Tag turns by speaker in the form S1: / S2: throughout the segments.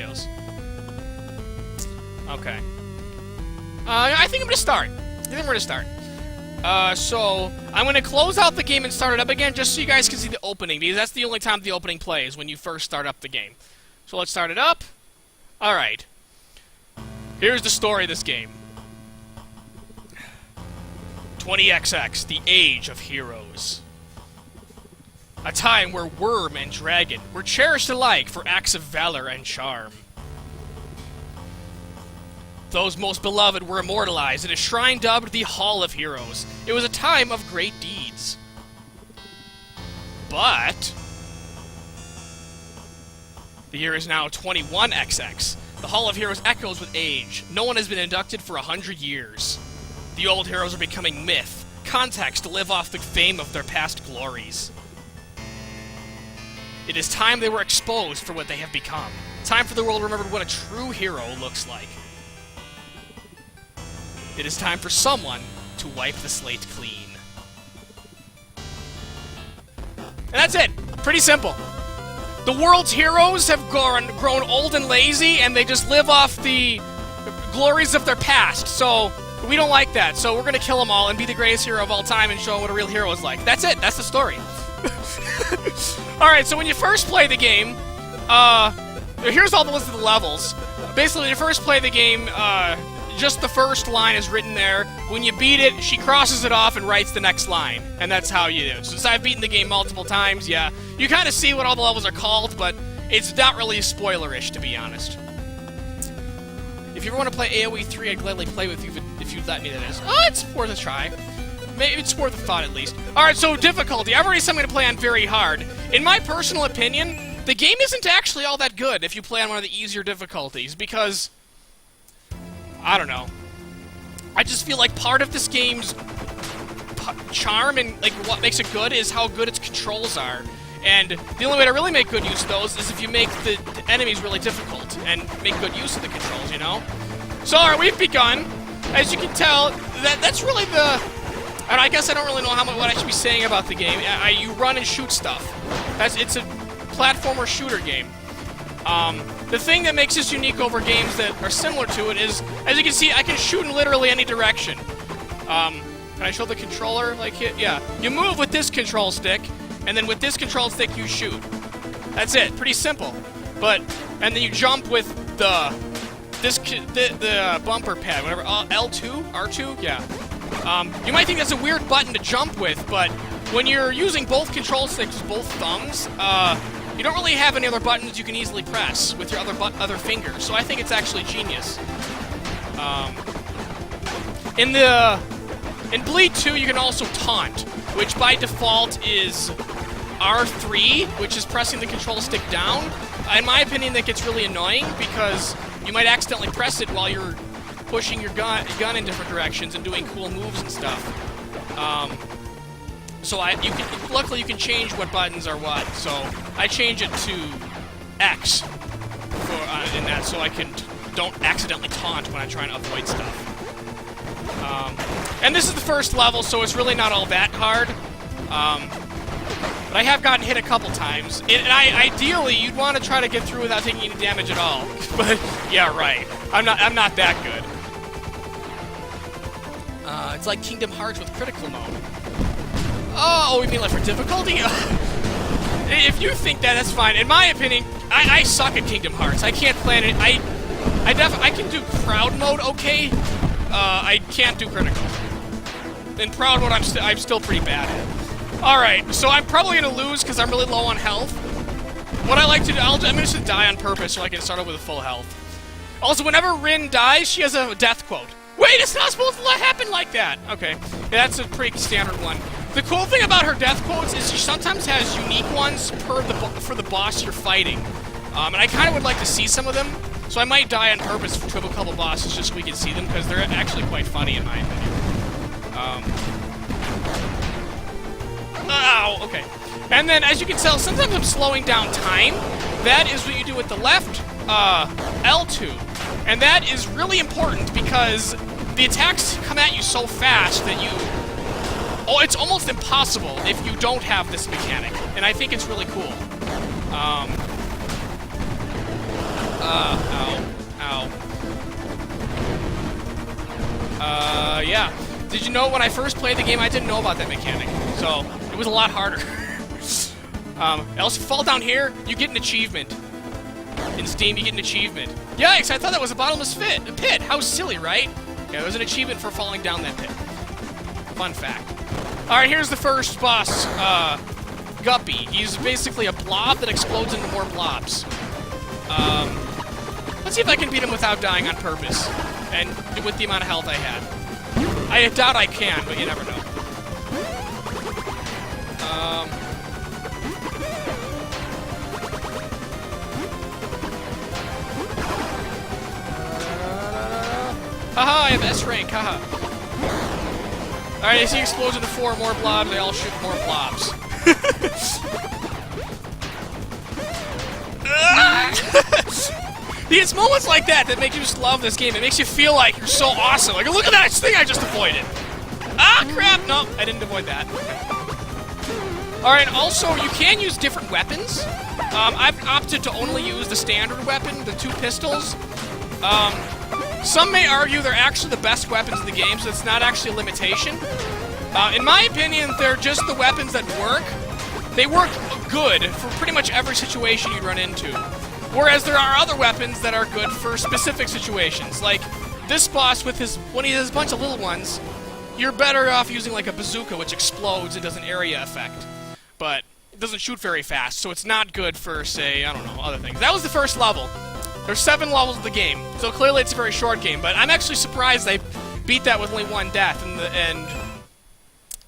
S1: fails. Okay. I think I'm gonna start. So I'm gonna close out the game and start it up again, just so you guys can see the opening, because that's the only time the opening plays, when you first start up the game. So let's start it up. Alright. Here's the story of this game. 20XX, the Age of Heroes. A time where worm and dragon were cherished alike for acts of valor and charm. Those most beloved were immortalized in a shrine dubbed the Hall of Heroes. It was a time of great deeds. But the year is now 21XX. The Hall of Heroes echoes with age. No one has been inducted for 100 years. The old heroes are becoming myth, context to live off the fame of their past glories. It is time they were exposed for what they have become. Time for the world to remember what a true hero looks like. It is time for someone to wipe the slate clean. And that's it. Pretty simple. The world's heroes have grown old and lazy, and they just live off the glories of their past. So we don't like that. So we're going to kill them all and be the greatest hero of all time and show what a real hero is like. That's it. That's the story. Alright, so when you first play the game, here's all the list of the levels. Basically, when you first play the game, just the first line is written there. When you beat it, she crosses it off and writes the next line. And that's how you do it. Since I've beaten the game multiple times, yeah, you kind of see what all the levels are called, but it's not really spoilerish, to be honest. If you ever want to play AoE 3, I'd gladly play with you if you'd let me, that is. Oh, it's worth a try. Maybe it's worth a thought, at least. Alright, so difficulty. I've already said I'm going to play on very hard. In my personal opinion, the game isn't actually all that good if you play on one of the easier difficulties, because I don't know. I just feel like part of this game's charm and like what makes it good is how good its controls are. And the only way to really make good use of those is if you make the enemies really difficult and make good use of the controls, you know? So, alright, we've begun. As you can tell, that's really the... And I guess I don't really know what I should be saying about the game. You run and shoot stuff. It's a platformer shooter game. The thing that makes this unique over games that are similar to it is, as you can see, I can shoot in literally any direction. Can I show the controller? Like, yeah. You move with this control stick, and then with this control stick you shoot. That's it. Pretty simple. And then you jump with the bumper pad, whatever. L2? R2? Yeah. You might think that's a weird button to jump with, but when you're using both control sticks, both thumbs, you don't really have any other buttons you can easily press with your other fingers, so I think it's actually genius. In Bleed 2, you can also taunt, which by default is R3, which is pressing the control stick down. In my opinion, that gets really annoying because you might accidentally press it while you're pushing your gun in different directions and doing cool moves and stuff. Luckily you can change what buttons are what. So I change it to X in that, so I don't accidentally taunt when I'm trying to avoid stuff. And this is the first level, so it's really not all that hard. But I have gotten hit a couple times. Ideally, you'd want to try to get through without taking any damage at all. But yeah, right. I'm not that good. It's like Kingdom Hearts with critical mode. Oh, you mean like for difficulty? If you think that, that's fine. In my opinion, I suck at Kingdom Hearts. I can't plan it. I can do crowd mode okay. I can't do critical. In proud mode, I'm still pretty bad at it. Alright, so I'm probably gonna lose because I'm really low on health. What I like to do, I'm just gonna die on purpose so I can start out with a full health. Also, whenever Rin dies, she has a death quote. Wait, it's not supposed to happen like that! Okay, yeah, that's a pretty standard one. The cool thing about her death quotes is she sometimes has unique ones for the boss you're fighting. And I kind of would like to see some of them, so I might die on purpose to have a couple bosses just so we can see them, because they're actually quite funny in my opinion. Ow, okay. And then, as you can tell, sometimes I'm slowing down time. That is what you do with the left L2. And that is really important because the attacks come at you so fast that it's almost impossible if you don't have this mechanic. And I think it's really cool. Ow. Yeah. Did you know when I first played the game, I didn't know about that mechanic, so it was a lot harder. Else, if you fall down here, you get an achievement. In Steam, you get an achievement. Yikes, I thought that was a bottomless pit. How silly, right? Yeah, there's an achievement for falling down that pit. Fun fact. Alright, here's the first boss, Guppy. He's basically a blob that explodes into more blobs. Let's see if I can beat him without dying on purpose. And with the amount of health I had. I doubt I can, but you never know. Haha, I have S rank, haha. Alright, I see explosion to 4 more blobs, they all shoot more blobs. It's moments like that that make you just love this game. It makes you feel like you're so awesome. Like, look at that thing I just avoided. Ah, crap! No, I didn't avoid that. Alright, also, you can use different weapons. I've opted to only use the standard weapon, the 2 pistols. Some may argue they're actually the best weapons in the game, so it's not actually a limitation. In my opinion, they're just the weapons that work. They work good for pretty much every situation you run into. Whereas there are other weapons that are good for specific situations. Like this boss when he has a bunch of little ones, you're better off using like a bazooka, which explodes and does an area effect. But it doesn't shoot very fast, so it's not good for, say, I don't know, other things. That was the first level. There's 7 levels of the game, so clearly it's a very short game, but I'm actually surprised they beat that with only 1 death, and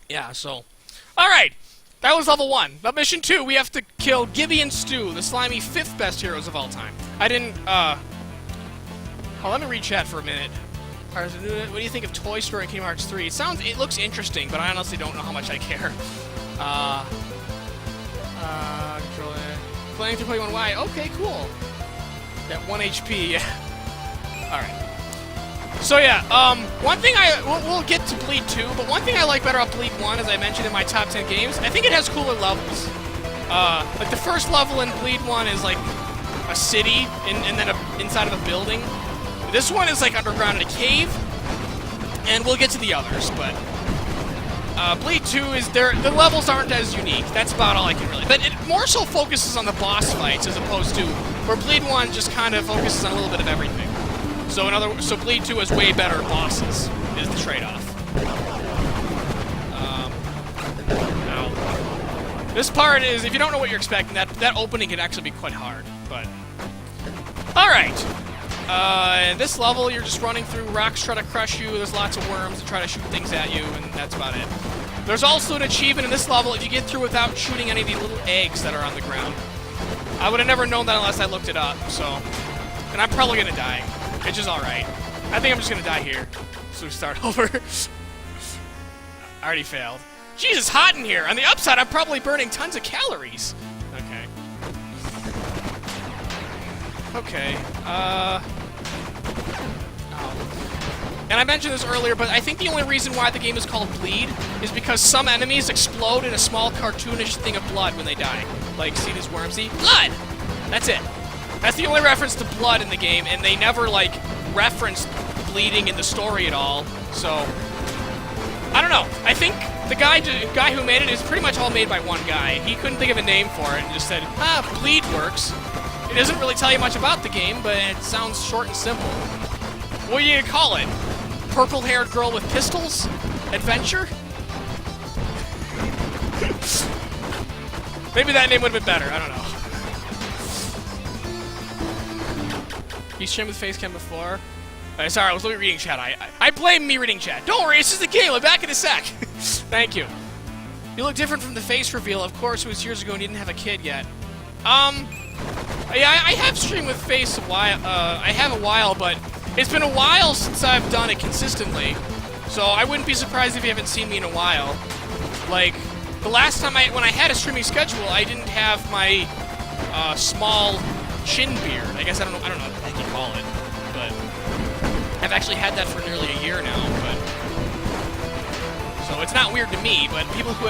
S1: yeah, so. Alright, that was level 1. But mission 2, we have to kill Gibby and Stu, the slimy 5th best heroes of all time. I didn't, oh, let me read chat for a minute. What do you think of Toy Story and Kingdom Hearts 3? It looks interesting, but I honestly don't know how much I care. Controller. Playing 3.1Y, okay, cool. At 1 HP, yeah. Alright. So yeah, one thing we'll get to Bleed 2, but one thing I like better about Bleed 1, as I mentioned in my top 10 games, I think it has cooler levels. Like the first level in Bleed 1 is like a city, and then inside of a building. This one is like underground in a cave, and we'll get to the others, but Bleed 2 is the levels aren't as unique. That's about all I can really. But it more so focuses on the boss fights as opposed to where Bleed 1 just kind of focuses on a little bit of everything. So Bleed 2 has way better bosses is the trade-off. This part is, if you don't know what you're expecting, that opening can actually be quite hard. But all right. In this level, you're just running through rocks, try to crush you. There's lots of worms that try to shoot things at you, and that's about it. There's also an achievement in this level if you get through without shooting any of the little eggs that are on the ground. I would have never known that unless I looked it up, so. And I'm probably gonna die, which is alright. I think I'm just gonna die here. So we start over. I already failed. Jeez, it's hot in here. On the upside, I'm probably burning tons of calories. Okay. Okay, oh. And I mentioned this earlier, but I think the only reason why the game is called Bleed is because some enemies explode in a small cartoonish thing of blood when they die. Like, see these worms? See? Blood! That's it. That's the only reference to blood in the game, and they never, like, referenced bleeding in the story at all, so. I don't know. I think the guy who made it is pretty much all made by one guy. He couldn't think of a name for it and just said, Bleed works. It doesn't really tell you much about the game, but it sounds short and simple. What are you gonna call it? Purple-haired girl with pistols? Adventure? Maybe that name would have been better, I don't know. You streamed with Facecam before? Sorry, I was reading chat. I blame me reading chat. Don't worry, it's just a game. I'm back in a sec. Thank you. You look different from the face reveal. Of course, it was years ago and you didn't have a kid yet. Yeah, I have streamed with Face a while. I have a while, but it's been a while since I've done it consistently. So I wouldn't be surprised if you haven't seen me in a while. Like, the last time when I had a streaming schedule, I didn't have my small chin beard. I guess I don't know what the heck you call it, but I've actually had that for nearly a year now. But so it's not weird to me. But people who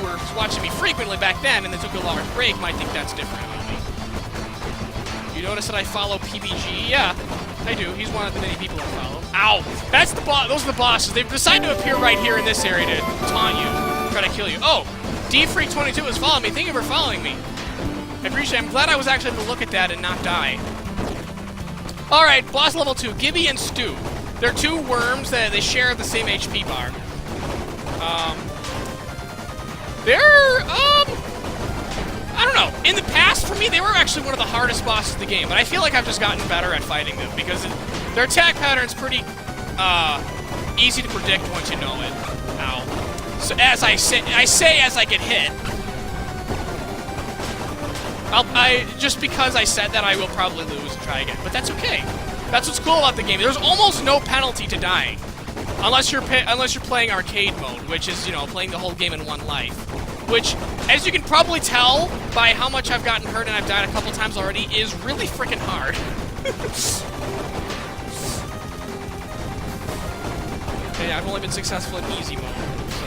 S1: were watching me frequently back then and they took a longer break might think that's different about me. You notice that I follow PBG? Yeah, I do. He's one of the many people I follow. Ow! That's the boss. Those are the bosses. They've decided to appear right here in this area to taunt you, try to kill you. Oh, D-Freak22 is following me. Thank you for following me. I appreciate it. I'm glad I was actually able to look at that and not die. Alright, boss level 2, Gibby and Stu. They're two worms that they share the same HP bar. I don't know. In the past, for me, they were actually one of the hardest bosses in the game, but I feel like I've just gotten better at fighting them, because their attack pattern's pretty, easy to predict once you know it. Ow. So as I say as I get hit. Just because I said that, I will probably lose and try again, but that's okay. That's what's cool about the game. There's almost no penalty to dying, unless you're playing arcade mode, which is, you know, playing the whole game in one life. Which, as you can probably tell by how much I've gotten hurt and I've died a couple times already, is really freaking hard. Okay, I've only been successful in easy mode, so.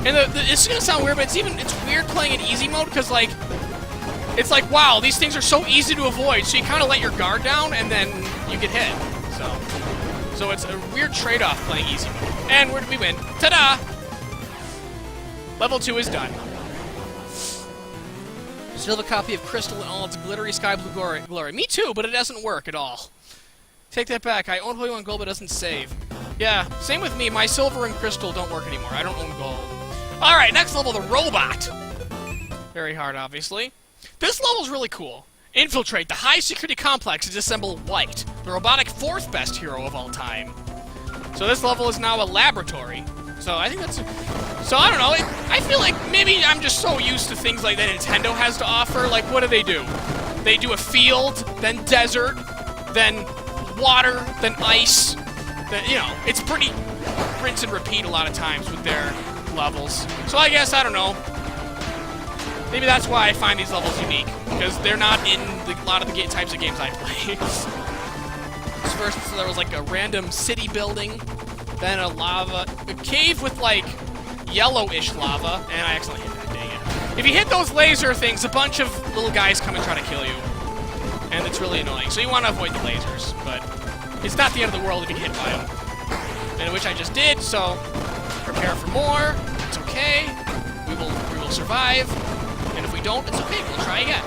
S1: And it's gonna sound weird, but it's weird playing in easy mode, because, like, it's like, wow, these things are so easy to avoid, so you kind of let your guard down, and then you get hit. So it's a weird trade-off playing easy mode. And where did we win? Ta-da! Level 2 is done. Still have a copy of Crystal in all its glittery sky blue glory. Me too, but it doesn't work at all. Take that back. I own Pokemon Gold, but it doesn't save. Yeah, same with me. My Silver and Crystal don't work anymore. I don't own Gold. Alright, next level, the Robot. Very hard, obviously. This level's really cool. Infiltrate the high-security complex and disassemble White, the robotic fourth best hero of all time. So this level is now a laboratory. So I think that's... So I don't know, I feel like maybe I'm just so used to things like that Nintendo has to offer. Like, what do? They do a field, then desert, then water, then ice. Then, you know, it's pretty rinse and repeat a lot of times with their levels. So I guess, I don't know. Maybe that's why I find these levels unique, because they're not in a lot of the types of games I play. First, so there was like a random city building, then a cave with like yellowish lava, and I accidentally hit that, dang it. If you hit those laser things, a bunch of little guys come and try to kill you, and it's really annoying. So you want to avoid the lasers, but it's not the end of the world if you get hit by them. And which I just did, so prepare for more. It's okay. We will survive. And if we don't, it's okay. We'll try again.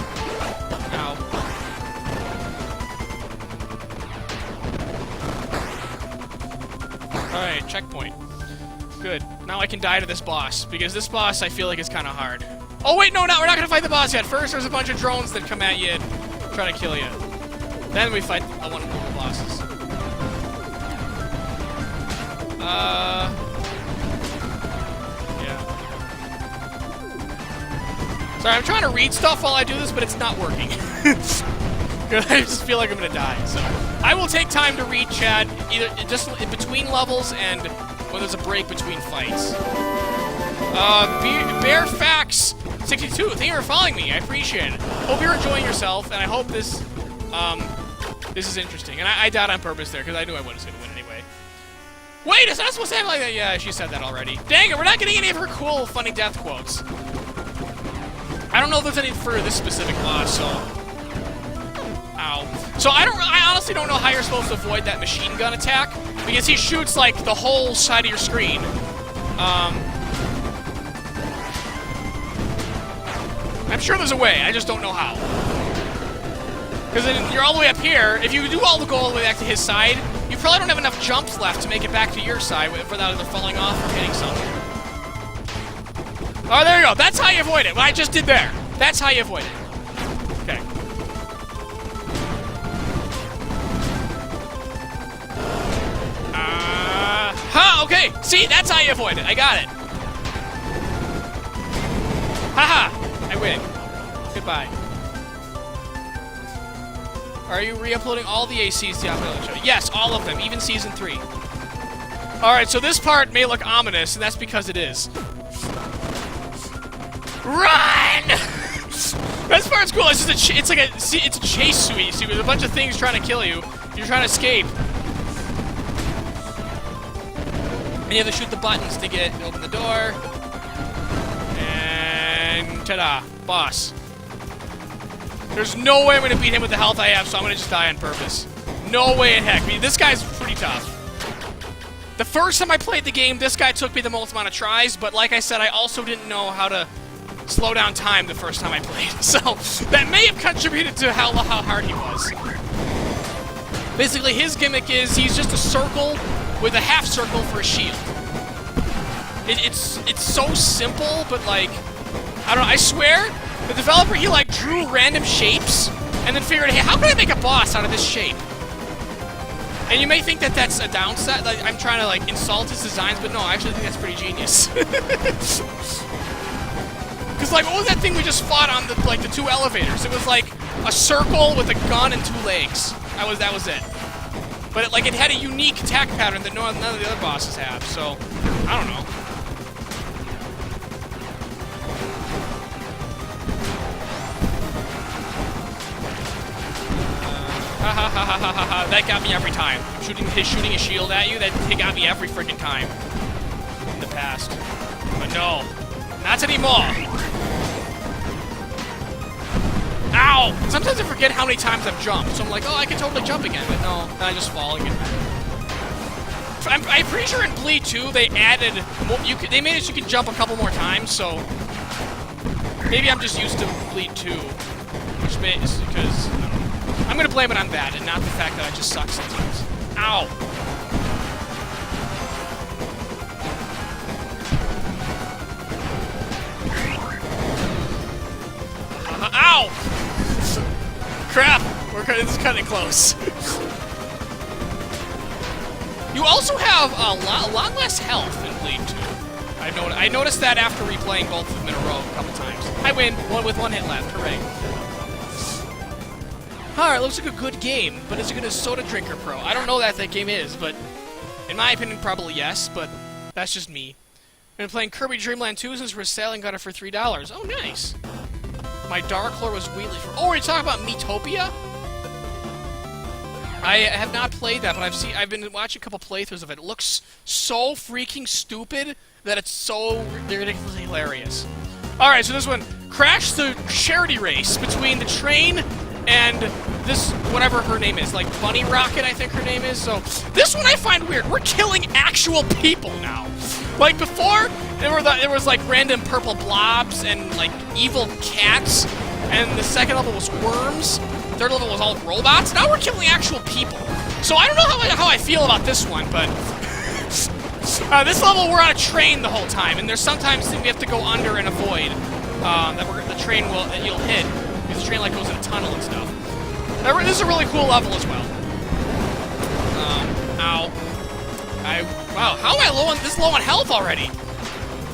S1: Now. Alright, checkpoint. Good. Now I can die to this boss, because this boss I feel like is kind of hard. Oh wait, no, we're not going to fight the boss yet. First, there's a bunch of drones that come at you and try to kill you. Then we fight one of the bosses. Yeah. Sorry, I'm trying to read stuff while I do this, but it's not working. I just feel like I'm gonna die, so. I will take time to read chat, either just in between levels and when there's a break between fights. Bearfax62, thank you for following me, I appreciate it. Hope you're enjoying yourself, and I hope this, this is interesting. And I died on purpose there, because I knew I wasn't gonna win anyway. Wait, is that supposed to happen like that? Yeah, she said that already. Dang it, we're not getting any of her cool, funny death quotes. I don't know if there's any for this specific boss, so... Ow. So I honestly don't know how you're supposed to avoid that machine gun attack, because he shoots, like, the whole side of your screen. I'm sure there's a way, I just don't know how. Because then you're all the way up here, if you do all the go all the way back to his side, you probably don't have enough jumps left to make it back to your side without either falling off or hitting something. Oh, there you go. That's how you avoid it. What I just did there. That's how you avoid it. Okay. Okay. See, that's how you avoid it. I got it. Haha. I win. Goodbye. Are you re-uploading all the ACs to the Upload Show? Yes, all of them, even Season 3. Alright, so this part may look ominous, and that's because it is. Run! This part's cool. It's just it's a chase suite. See, with a bunch of things trying to kill you. You're trying to escape. And you have to shoot the buttons to open the door. And ta-da. boss. There's no way I'm gonna beat him with the health I have, so I'm gonna just die on purpose. No way in heck. I mean, this guy's pretty tough. The first time I played the game, this guy took me the most amount of tries, but like I said, I also didn't know how to slow down time the first time I played. So, that may have contributed to how hard he was. Basically, his gimmick is he's just a circle with a half circle for a shield. It's so simple, but like, I don't know, I swear, the developer, he like drew random shapes and then figured, hey, how can I make a boss out of this shape? And you may think that that's a downside, like I'm trying to like insult his designs, but no, I actually think that's pretty genius. Because like, what was that thing we just fought on the two elevators? It was like a circle with a gun and 2 legs. That was it. But it had a unique attack pattern that none of the other bosses have, so I don't know. That got me every time. Shooting a shield at you, that got me every freaking time in the past. But no, not anymore. Ow! Sometimes I forget how many times I've jumped, so I'm like, oh, I can totally jump again, but no, then I just fall again. I'm pretty sure in Bleed 2 they added, they made it so you can jump a couple more times, so maybe I'm just used to Bleed 2, which is because I'm gonna blame it on that and not the fact that I just suck sometimes. Ow! Ow! Crap! This is cutting close. You also have a lot less health in Bleed 2. I noticed that after replaying both of them in a row a couple times. I win, with 1 hit left. Hooray. Alright, looks like a good game, but is it gonna Soda Drinker Pro? I don't know that game is, but in my opinion, probably yes, but that's just me. I've been playing Kirby Dream Land 2 since we're selling, got it for $3. Oh, nice. My Dark Lord was Wheatley for... Oh, we're talking about Miitopia? I have not played that, but I've been watching a couple playthroughs of it. It looks so freaking stupid that it's so ridiculously hilarious. Alright, so this one, crash the charity race between the train and this, whatever her name is, like Bunny Rocket, I think her name is. So, this one I find weird. We're killing actual people now. Like, before, there was like random purple blobs and like evil cats, and the second level was worms. Third level was all robots. Now we're killing actual people. So I don't know how I feel about this one, but this level we're on a train the whole time, and there's sometimes we have to go under and avoid the train you'll hit, because the train like goes in a tunnel and stuff. This is a really cool level as well. Ow. Wow, how am I this low on health already?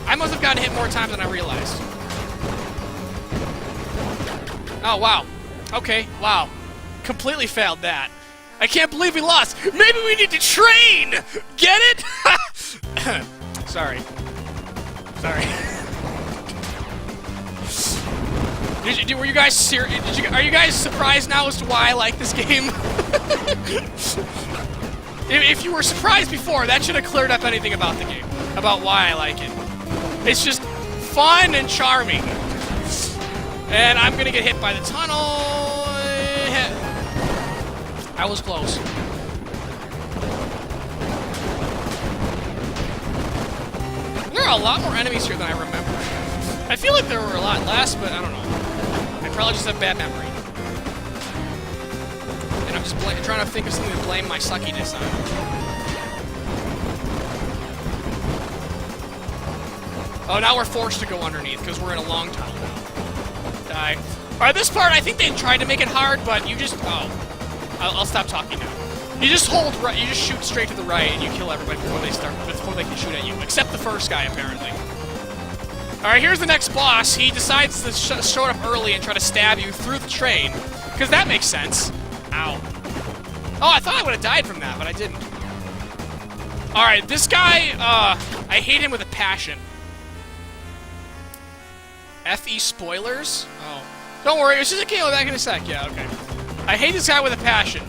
S1: I must have gotten hit more times than I realized. Oh, wow. Okay, wow. Completely failed that. I can't believe we lost. Maybe we need to train! Get it? Sorry. Sorry. Were you guys serious? Are you guys surprised now as to why I like this game? If you were surprised before, that should have cleared up anything about the game. About why I like it. It's just fun and charming. And I'm gonna get hit by the tunnel. I was close. There are a lot more enemies here than I remember. I feel like there were a lot less, but I don't know. I probably just have bad memory. And I'm just trying to think of something to blame my suckiness on. Oh, now we're forced to go underneath because we're in a long tunnel now. Die. Alright, this part, I think they tried to make it hard, but you just... Oh. I'll stop talking now. You just hold right, you just shoot straight to the right, and you kill everybody before they can shoot at you. Except the first guy, apparently. Alright, here's the next boss. He decides to show up early and try to stab you through the train. Because that makes sense. Ow. Oh, I thought I would have died from that, but I didn't. Alright, this guy, I hate him with a passion. FE spoilers? Oh. Don't worry, it's just a game. I'll be back in a sec. Yeah, okay. I hate this guy with a passion.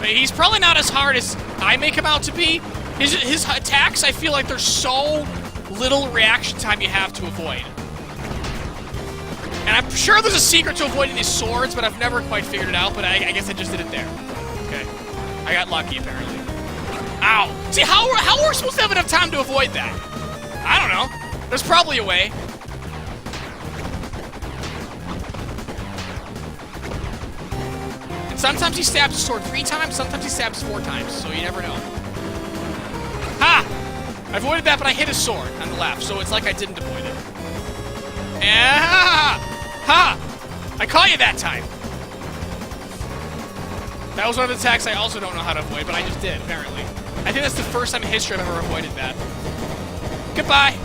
S1: He's probably not as hard as I make him out to be. His attacks, I feel like there's so little reaction time you have to avoid. And I'm sure there's a secret to avoiding these swords, but I've never quite figured it out, but I guess I just did it there. Okay. I got lucky, apparently. Ow! See, how are we supposed to have enough time to avoid that? I don't know. There's probably a way. And sometimes he stabs the sword 3 times, sometimes he stabs 4 times, so you never know. Ha! I avoided that, but I hit his sword on the left, so it's like I didn't avoid it. And ha! I caught you that time. That was one of the attacks I also don't know how to avoid, but I just did, apparently. I think that's the first time in history I've ever avoided that. Goodbye!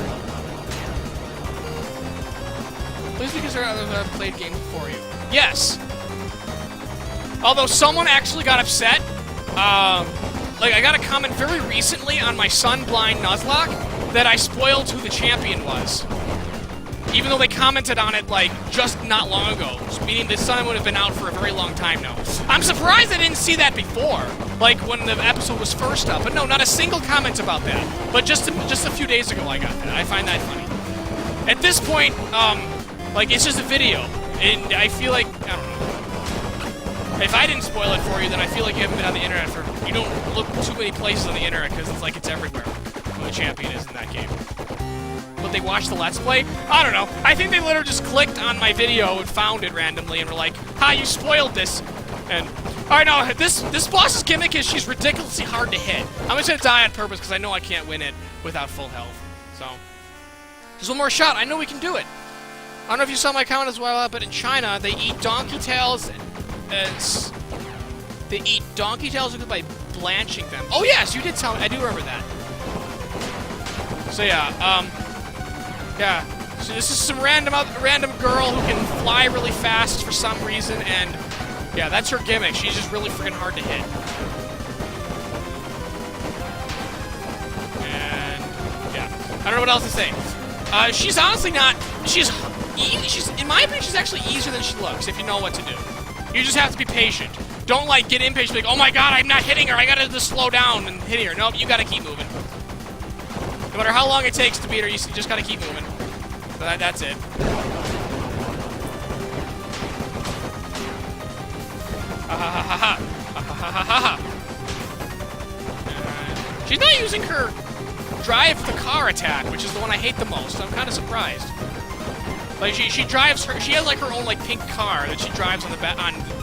S1: Please be considered I've played games before you. Yes! Although someone actually got upset. Like, I got a comment very recently on my Sunblind Nuzlocke that I spoiled who the champion was. Even though they commented on it, like, just not long ago. Meaning the sun would have been out for a very long time now. I'm surprised I didn't see that before. Like, when the episode was first up. But no, not a single comment about that. But just a few days ago I got that. I find that funny. At this point, like, it's just a video. And I feel like, I don't know. If I didn't spoil it for you, then I feel like you haven't been on the internet for... You don't look too many places on the internet, because it's like it's everywhere who the champion is in that game. But they watched the Let's Play? I don't know. I think they literally just clicked on my video and found it randomly and were like, ha, you spoiled this. And, alright, no, this boss's gimmick is she's ridiculously hard to hit. I'm just gonna die on purpose because I know I can't win it without full health. So, just one more shot. I know we can do it. I don't know if you saw my comment as well, but in China, they eat donkey tails as... They eat donkey tails by blanching them. Oh, yes, you did tell me. I do remember that. So, yeah, yeah, so this is some random girl who can fly really fast for some reason, and yeah, that's her gimmick. She's just really freaking hard to hit. And yeah, I don't know what else to say. She's honestly not. She's in my opinion, she's actually easier than she looks if you know what to do. You just have to be patient. Don't like get impatient, like, oh my god, I'm not hitting her. I gotta just slow down and hit her. Nope, you gotta keep moving. No matter how long it takes to beat her, you just gotta keep moving. So that's it. Ha ha ha ha ha ha ha ha ha. She's not using her drive the car attack, which is the one I hate the most. So I'm kind of surprised. Like she drives her. She has like her own like pink car that she drives on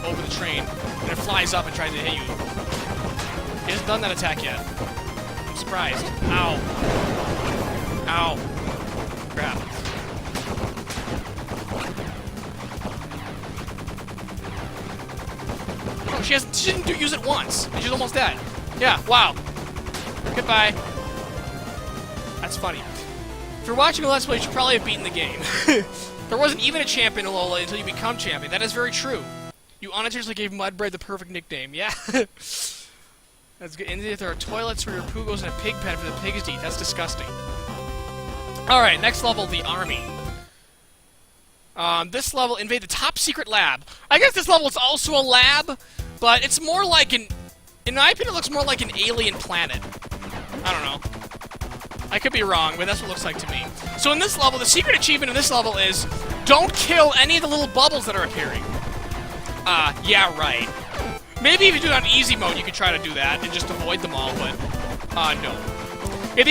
S1: over the train, and it flies up and tries to hit you. She hasn't done that attack yet. I'm surprised. Ow. Ow. Crap. Oh, she didn't use it once, and she's almost dead. Yeah, wow. Goodbye. That's funny. If you're watching a Let's Play, you should probably have beaten the game. There wasn't even a champion in Alola until you become champion. That is very true. You unintentionally gave Mudbray the perfect nickname. Yeah. That's good. And there are toilets for your poo goes in a pig pen for the pigs to eat. That's disgusting. Alright, next level, the army. This level, invade the top secret lab. I guess this level is also a lab, but it's more like an... In my opinion, it looks more like an alien planet. I don't know. I could be wrong, but that's what it looks like to me. So in this level, the secret achievement in this level is don't kill any of the little bubbles that are appearing. Yeah, right. Maybe if you do it on easy mode, you could try to do that and just avoid them all, but, no. Yeah,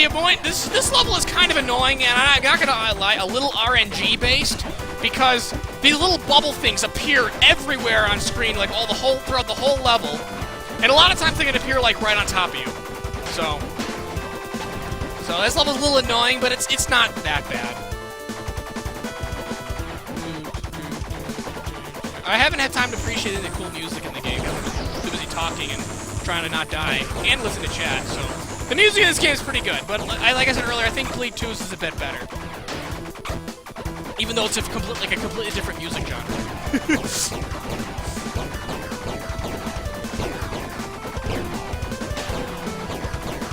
S1: this level is kind of annoying, and I'm not gonna lie, a little RNG-based, because these little bubble things appear everywhere on screen, like throughout the whole level, and a lot of times they can appear, like, right on top of you. So this level's a little annoying, but it's not that bad. I haven't had time to appreciate the cool music in the game. I'm too busy talking and trying to not die and listen to chat, so... The music in this game is pretty good, but like I said earlier, I think Bleed 2's is a bit better. Even though it's a completely different music genre.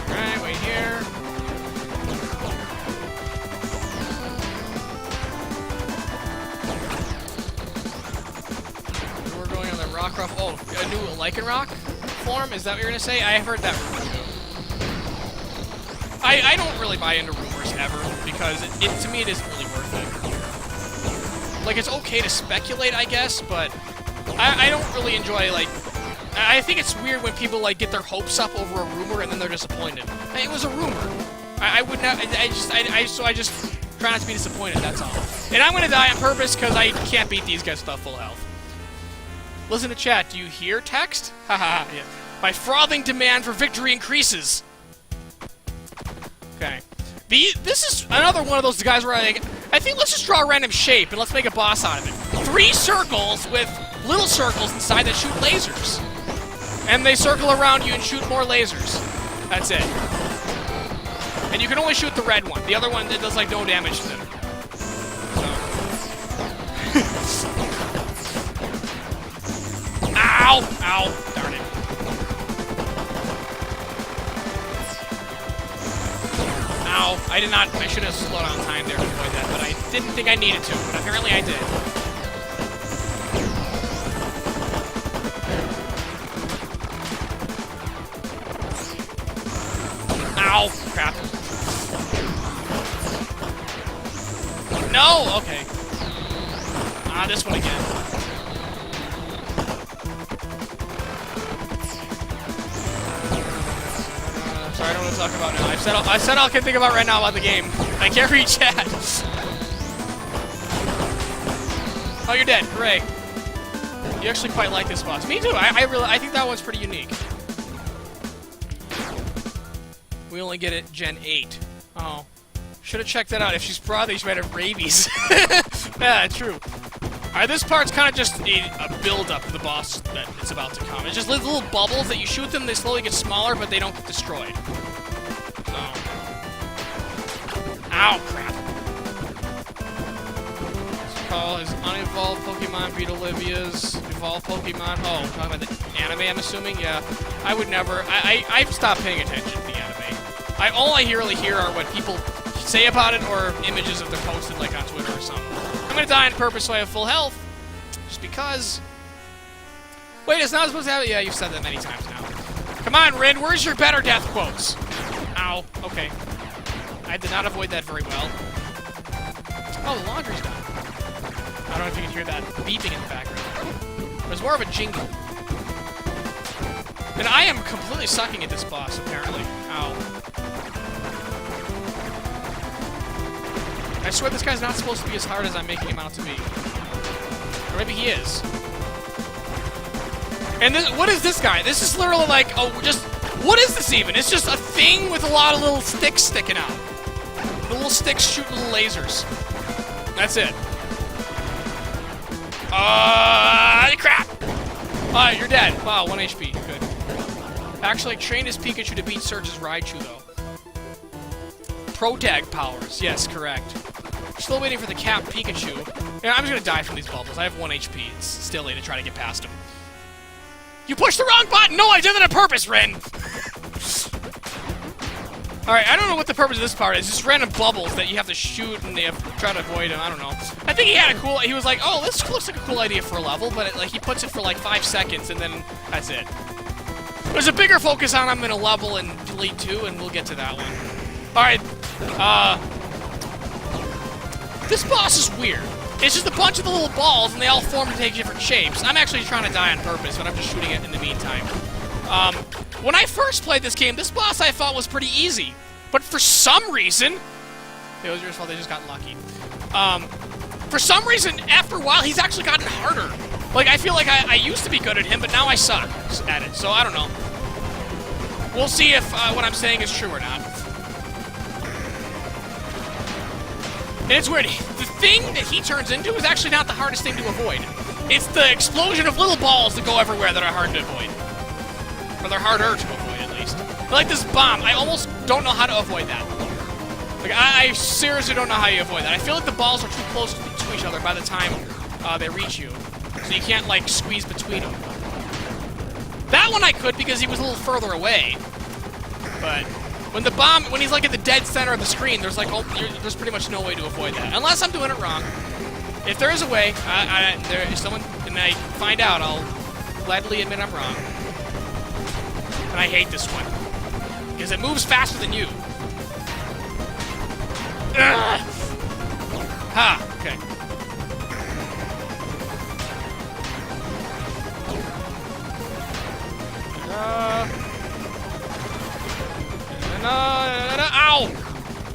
S1: Alright, wait here. We're going on the Rockruff. Oh, a new Lycanroc form? Is that what you're gonna say? I have heard that rumor too. I don't really buy into rumors ever, because to me it isn't really worth it. Like, it's okay to speculate, I guess, but I don't really enjoy, like... I think it's weird when people, like, get their hopes up over a rumor and then they're disappointed. It was a rumor. I would not... So I just try not to be disappointed, that's all. And I'm gonna die on purpose because I can't beat these guys without full health. Listen to chat. Do you hear text? Haha, yeah. My frothing demand for victory increases. Okay. This is another one of those guys where I think let's just draw a random shape and let's make a boss out of it. 3 circles with little circles inside that shoot lasers. And they circle around you and shoot more lasers. That's it. And you can only shoot the red one. The other one, it does like no damage to them. So. Ow! Ow! Darn it. Ow. I did not... I should have slowed down time there to avoid that, but I didn't think I needed to. But apparently I did. Ow! Crap. No! Okay. Ah, this one again. Sorry, I don't want to talk about now. I said all I can think about right now about the game. I can't read chat. Oh, you're dead. Hooray. You actually quite like this boss. Me too. I think that one's pretty unique. We only get it Gen 8. Oh. Should have checked that out. If she's frothy, she might have rabies. Yeah, true. Alright, this part's kind of just a build-up to the boss that it's about to come. It's just little bubbles that you shoot them, they slowly get smaller, but they don't get destroyed. So. Ow, crap. Let's call his unevolved Pokemon beat Olivia's evolved Pokemon. Oh, talking about the anime, I'm assuming? Yeah. I would never... I've stopped paying attention to the anime. All I really hear are what people say about it or images that they're posted, like, on Twitter or something. I'm gonna die on purpose so I have full health. Just because. Wait, it's not supposed to have it? Yeah, you've said that many times now. Come on, Rin, where's your better death quotes? Ow, okay. I did not avoid that very well. Oh, the laundry's done. I don't know if you can hear that beeping in the background. It was more of a jingle. And I am completely sucking at this boss, apparently. Ow. I swear this guy's not supposed to be as hard as I'm making him out to be. Or maybe he is. And this, what is this guy? This is literally like, oh, just... What is this even? It's just a thing with a lot of little sticks sticking out. The little sticks shoot little lasers. That's it. Crap! Alright, you're dead. Wow, 1 HP. Good. Actually, I trained his Pikachu to beat Surge's Raichu, though. Protag powers. Yes, correct. Still waiting for the capped Pikachu. Yeah, I'm just gonna die from these bubbles. I have 1 HP. It's still late to try to get past him. You pushed the wrong button! No, I did that on purpose, Ren! Alright, I don't know what the purpose of this part is. Just random bubbles that you have to shoot and you have to try to avoid them. I don't know. I think he had a cool... He was like, oh, this looks like a cool idea for a level, but like he puts it for like 5 seconds and then that's it. There's a bigger focus on him in a level in Elite 2, and we'll get to that one. Alright, this boss is weird. It's just a bunch of the little balls, and they all form to take different shapes. I'm actually trying to die on purpose, but I'm just shooting it in the meantime. When I first played this game, this boss I thought was pretty easy. But for some reason... It was your fault, they just got lucky. For some reason, after a while, he's actually gotten harder. Like, I feel like I used to be good at him, but now I suck at it, so I don't know. We'll see if what I'm saying is true or not. And it's weird, the thing that he turns into is actually not the hardest thing to avoid. It's the explosion of little balls that go everywhere that are hard to avoid. Or they're harder to avoid, at least. Like this bomb, I almost don't know how to avoid that. Like, I seriously don't know how you avoid that. I feel like the balls are too close to each other by the time they reach you. So you can't, like, squeeze between them. That one I could because he was a little further away. But... when the bomb, when he's like at the dead center of the screen, there's like, there's pretty much no way to avoid that. Unless I'm doing it wrong. If there is a way, if someone, and I find out, I'll gladly admit I'm wrong. And I hate this one. Because it moves faster than you. Ugh. Ha, okay.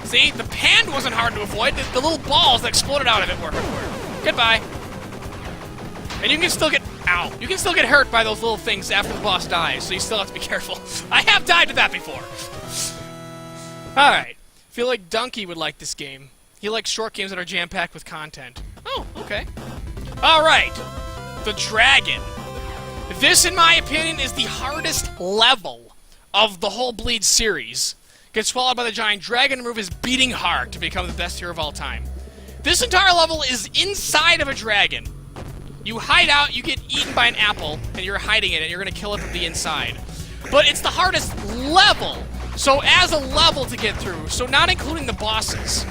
S1: See? The pan wasn't hard to avoid. The little balls that exploded out of it were. Goodbye. And you can still get... Ow. You can still get hurt by those little things after the boss dies, so you still have to be careful. I have died to that before. Alright. Feel like Donkey would like this game. He likes short games that are jam-packed with content. Oh, okay. Alright. The Dragon. This, in my opinion, is the hardest level of the whole Bleed series. Get swallowed by the giant dragon and move his beating heart to become the best hero of all time. This entire level is inside of a dragon. You hide out, you get eaten by an apple, and you're hiding in it, and you're gonna kill it from the inside. But it's the hardest level, so as a level to get through, so not including the bosses.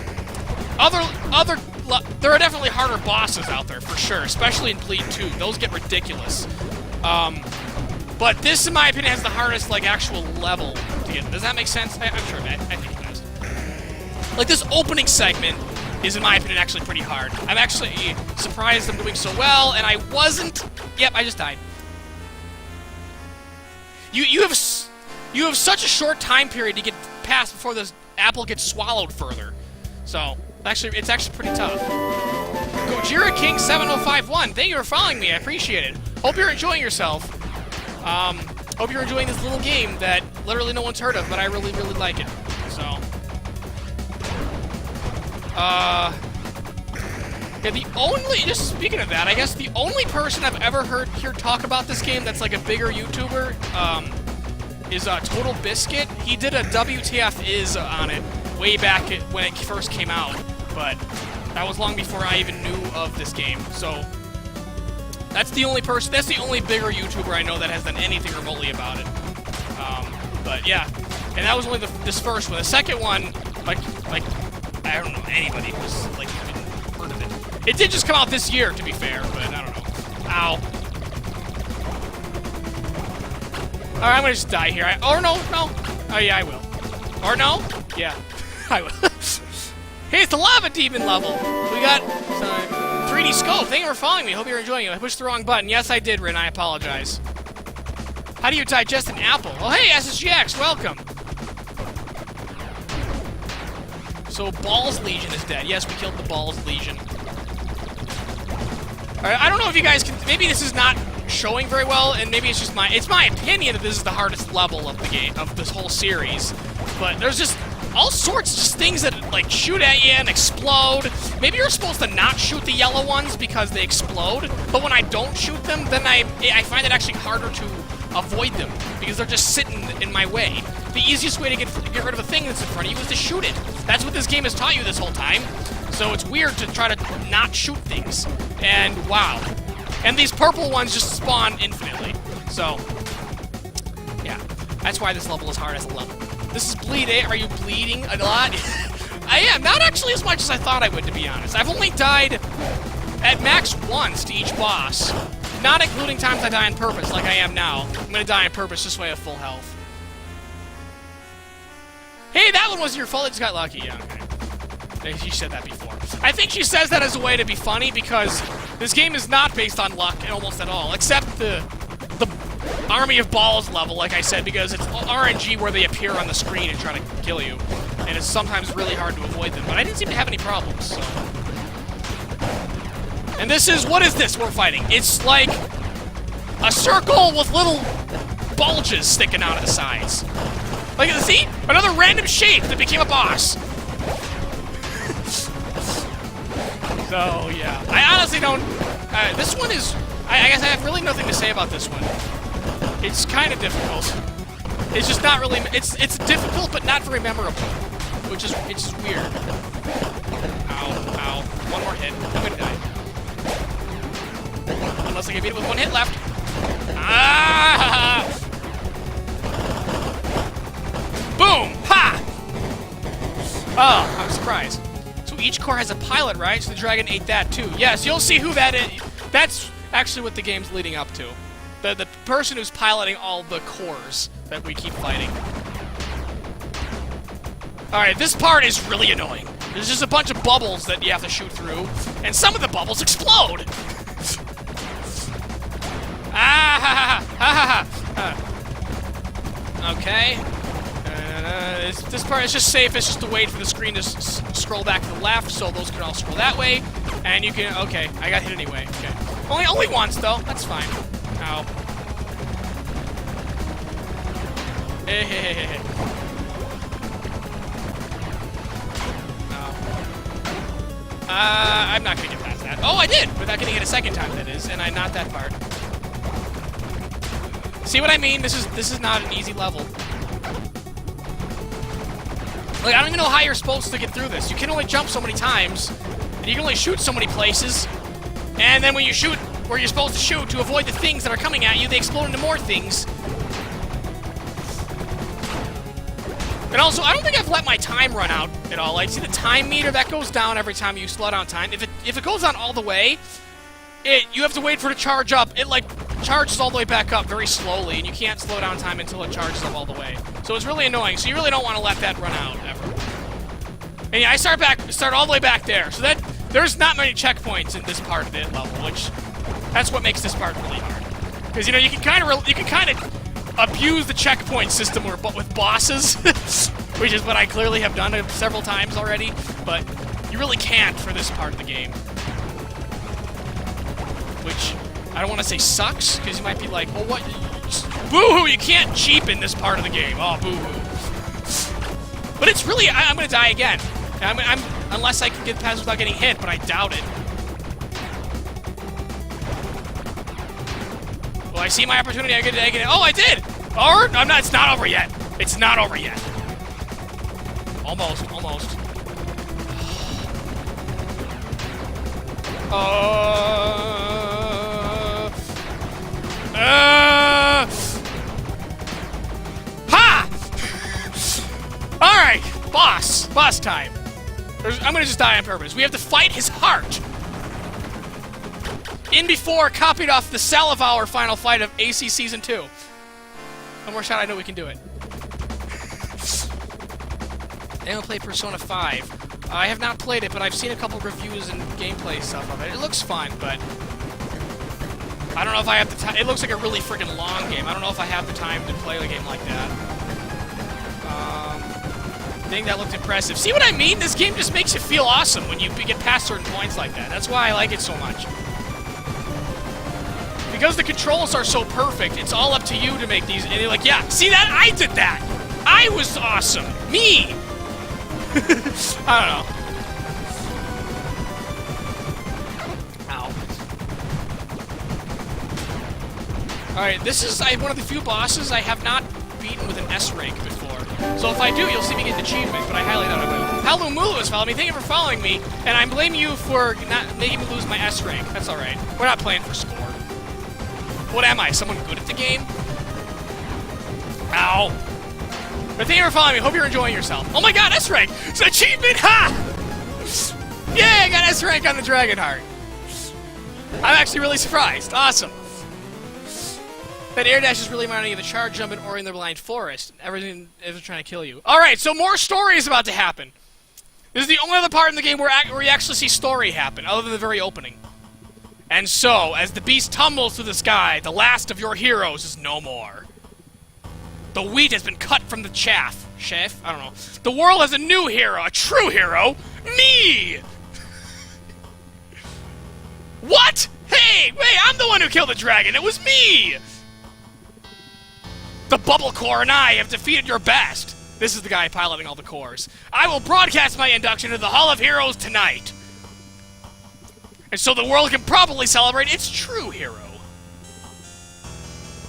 S1: There are definitely harder bosses out there, for sure, especially in Bleed 2. Those get ridiculous. But this, in my opinion, has the hardest, like, actual level to get. Does that make sense? I'm sure I think it does. Like, this opening segment is, in my opinion, actually pretty hard. I'm actually surprised I'm doing so well, and I wasn't... Yep, I just died. You have such a short time period to get past before this apple gets swallowed further. So, actually, it's actually pretty tough. Gojira King 7051, thank you for following me. I appreciate it. Hope you're enjoying yourself. Hope you're enjoying this little game that literally no one's heard of, but I really, really like it. So, yeah, just speaking of that, I guess the only person I've ever heard here talk about this game that's like a bigger YouTuber, is Total Biscuit. He did a WTF is on it way back when it first came out, but that was long before I even knew of this game, so that's the only person, that's the only bigger YouTuber I know that has done anything remotely about it. But yeah, and that was only this first one. The second one, like I don't know anybody who's like even heard of it. It did just come out this year, to be fair, but I don't know. Ow. Alright, I'm gonna just die here. Oh, no. Oh, yeah, I will. Or no? Yeah, I will. Hey, it's the Lava Demon level. We got 3D Scope. Thank you for following me. Hope you're enjoying it. I pushed the wrong button. Yes, I did, Rin. I apologize. How do you digest an apple? Oh, hey, SSGX. Welcome. So, Balls Legion is dead. Yes, we killed the Balls Legion. Alright, I don't know if you guys can... Maybe this is not showing very well, and maybe it's just my opinion that this is the hardest level of the game, of this whole series. But there's just all sorts of things that, like, shoot at you and explode. Maybe you're supposed to not shoot the yellow ones because they explode, but when I don't shoot them, then I find it actually harder to avoid them because they're just sitting in my way. The easiest way to get rid of a thing that's in front of you is to shoot it. That's what this game has taught you this whole time. So it's weird to try to not shoot things. And wow. And these purple ones just spawn infinitely. So, yeah. That's why this level is hard as a level. This is Bleed 8. Are you bleeding a lot? I am. Not actually as much as I thought I would, to be honest. I've only died at max once to each boss. Not including times I die on purpose, like I am now. I'm gonna die on purpose just so I have full health. Hey, that one wasn't your fault. It just got lucky. Yeah, okay. She said that before. I think she says that as a way to be funny because this game is not based on luck almost at all, except the Army of Balls level, like I said, because it's RNG where they appear on the screen and try to kill you, and it's sometimes really hard to avoid them. But I didn't seem to have any problems. So. And this is, what is this we're fighting? It's like a circle with little bulges sticking out of the sides. Like, see? Another random shape that became a boss. So, yeah. I honestly don't... this one is... I guess I have really nothing to say about this one. It's kind of difficult. It's just not really... It's difficult, but not very memorable. Which is... It's just weird. Ow, ow. One more hit. I'm gonna die. Unless I can beat it with one hit left. Ah! Boom! Ha! Oh, I'm surprised. So each core has a pilot, right? So the dragon ate that too. Yes, you'll see who that is. That's actually what the game's leading up to. The person who's piloting all the cores that we keep fighting. Alright, this part is really annoying. There's just a bunch of bubbles that you have to shoot through, and some of the bubbles explode! Ah ha ha ha ha ha ha! Okay. This part is just safe. It's just to wait for the screen to scroll back to the left, so those can all scroll that way. And you can... Okay, I got hit anyway. Okay. Only once, though. That's fine. Ow. Hey. I'm not gonna get past that. Oh, I did! Without getting hit a second time, that is. And not that part. See what I mean? This is not an easy level. Like, I don't even know how you're supposed to get through this. You can only jump so many times, and you can only shoot so many places. And then when you shoot where you're supposed to shoot to avoid the things that are coming at you, they explode into more things. And also, I don't think I've let my time run out at all. Like, see the time meter? That goes down every time you slow down time. If it goes down all the way, you have to wait for it to charge up. It, like, charges all the way back up very slowly, and you can't slow down time until it charges up all the way. So it's really annoying. So you really don't want to let that run out, ever. And yeah, I start all the way back there. So there's not many checkpoints in this part of the level, which that's what makes this part really hard. Because, you know, you can kind of abuse the checkpoint system with bosses, which is what I clearly have done several times already, but you really can't for this part of the game. Which, I don't want to say sucks, because you might be like, well, what? Boo-hoo, you can't cheapen this part of the game. Oh, boo-hoo. But it's really, I'm going to die again. Unless I can get past without getting hit, but I doubt it. Well, I see my opportunity. I get it. Oh, I did! Or, it's not over yet. It's not over yet. Almost. Ha! Alright, boss time. I'm gonna just die on purpose. We have to fight his heart. In before, copied off the Salivour final fight of AC Season 2. One more shot, I know we can do it. Anyone play Persona 5? I have not played it, but I've seen a couple reviews and gameplay stuff of it. It looks fun, but I don't know if I have the time. It looks like a really freaking long game. I don't know if I have the time to play a game like that. I think that looked impressive. See what I mean? This game just makes you feel awesome when you get past certain points like that. That's why I like it so much. Because the controls are so perfect, it's all up to you to make these. And you're like, yeah, see that? I did that! I was awesome! Me! I don't know. Ow. Alright, this is one of the few bosses I have not beaten with an S rank before. So if I do, you'll see me get an achievement, but I highly doubt I will. Hello, Mulu has followed me. Thank you for following me, and I blame you for not making me lose my S rank. That's alright. We're not playing for score. What am I? Someone good at the game? Ow. But thank you for following me. Hope you're enjoying yourself. Oh my god, S rank! It's an achievement! Ha! Yay, I got S rank on the Dragonheart. I'm actually really surprised. Awesome. That air dash is really reminding you of the charge jump in Ori and the Blind Forest. Everything is trying to kill you. Alright, so more story is about to happen. This is the only other part in the game where you actually see story happen, other than the very opening. And so, as the beast tumbles through the sky, the last of your heroes is no more. The wheat has been cut from the chaff. Chaff? I don't know. The world has a new hero, a true hero. Me! What? Hey, wait, I'm the one who killed the dragon. It was me! The Bubble Core and I have defeated your best. This is the guy piloting all the cores. I will broadcast my induction to the Hall of Heroes tonight. And so the world can properly celebrate its true hero.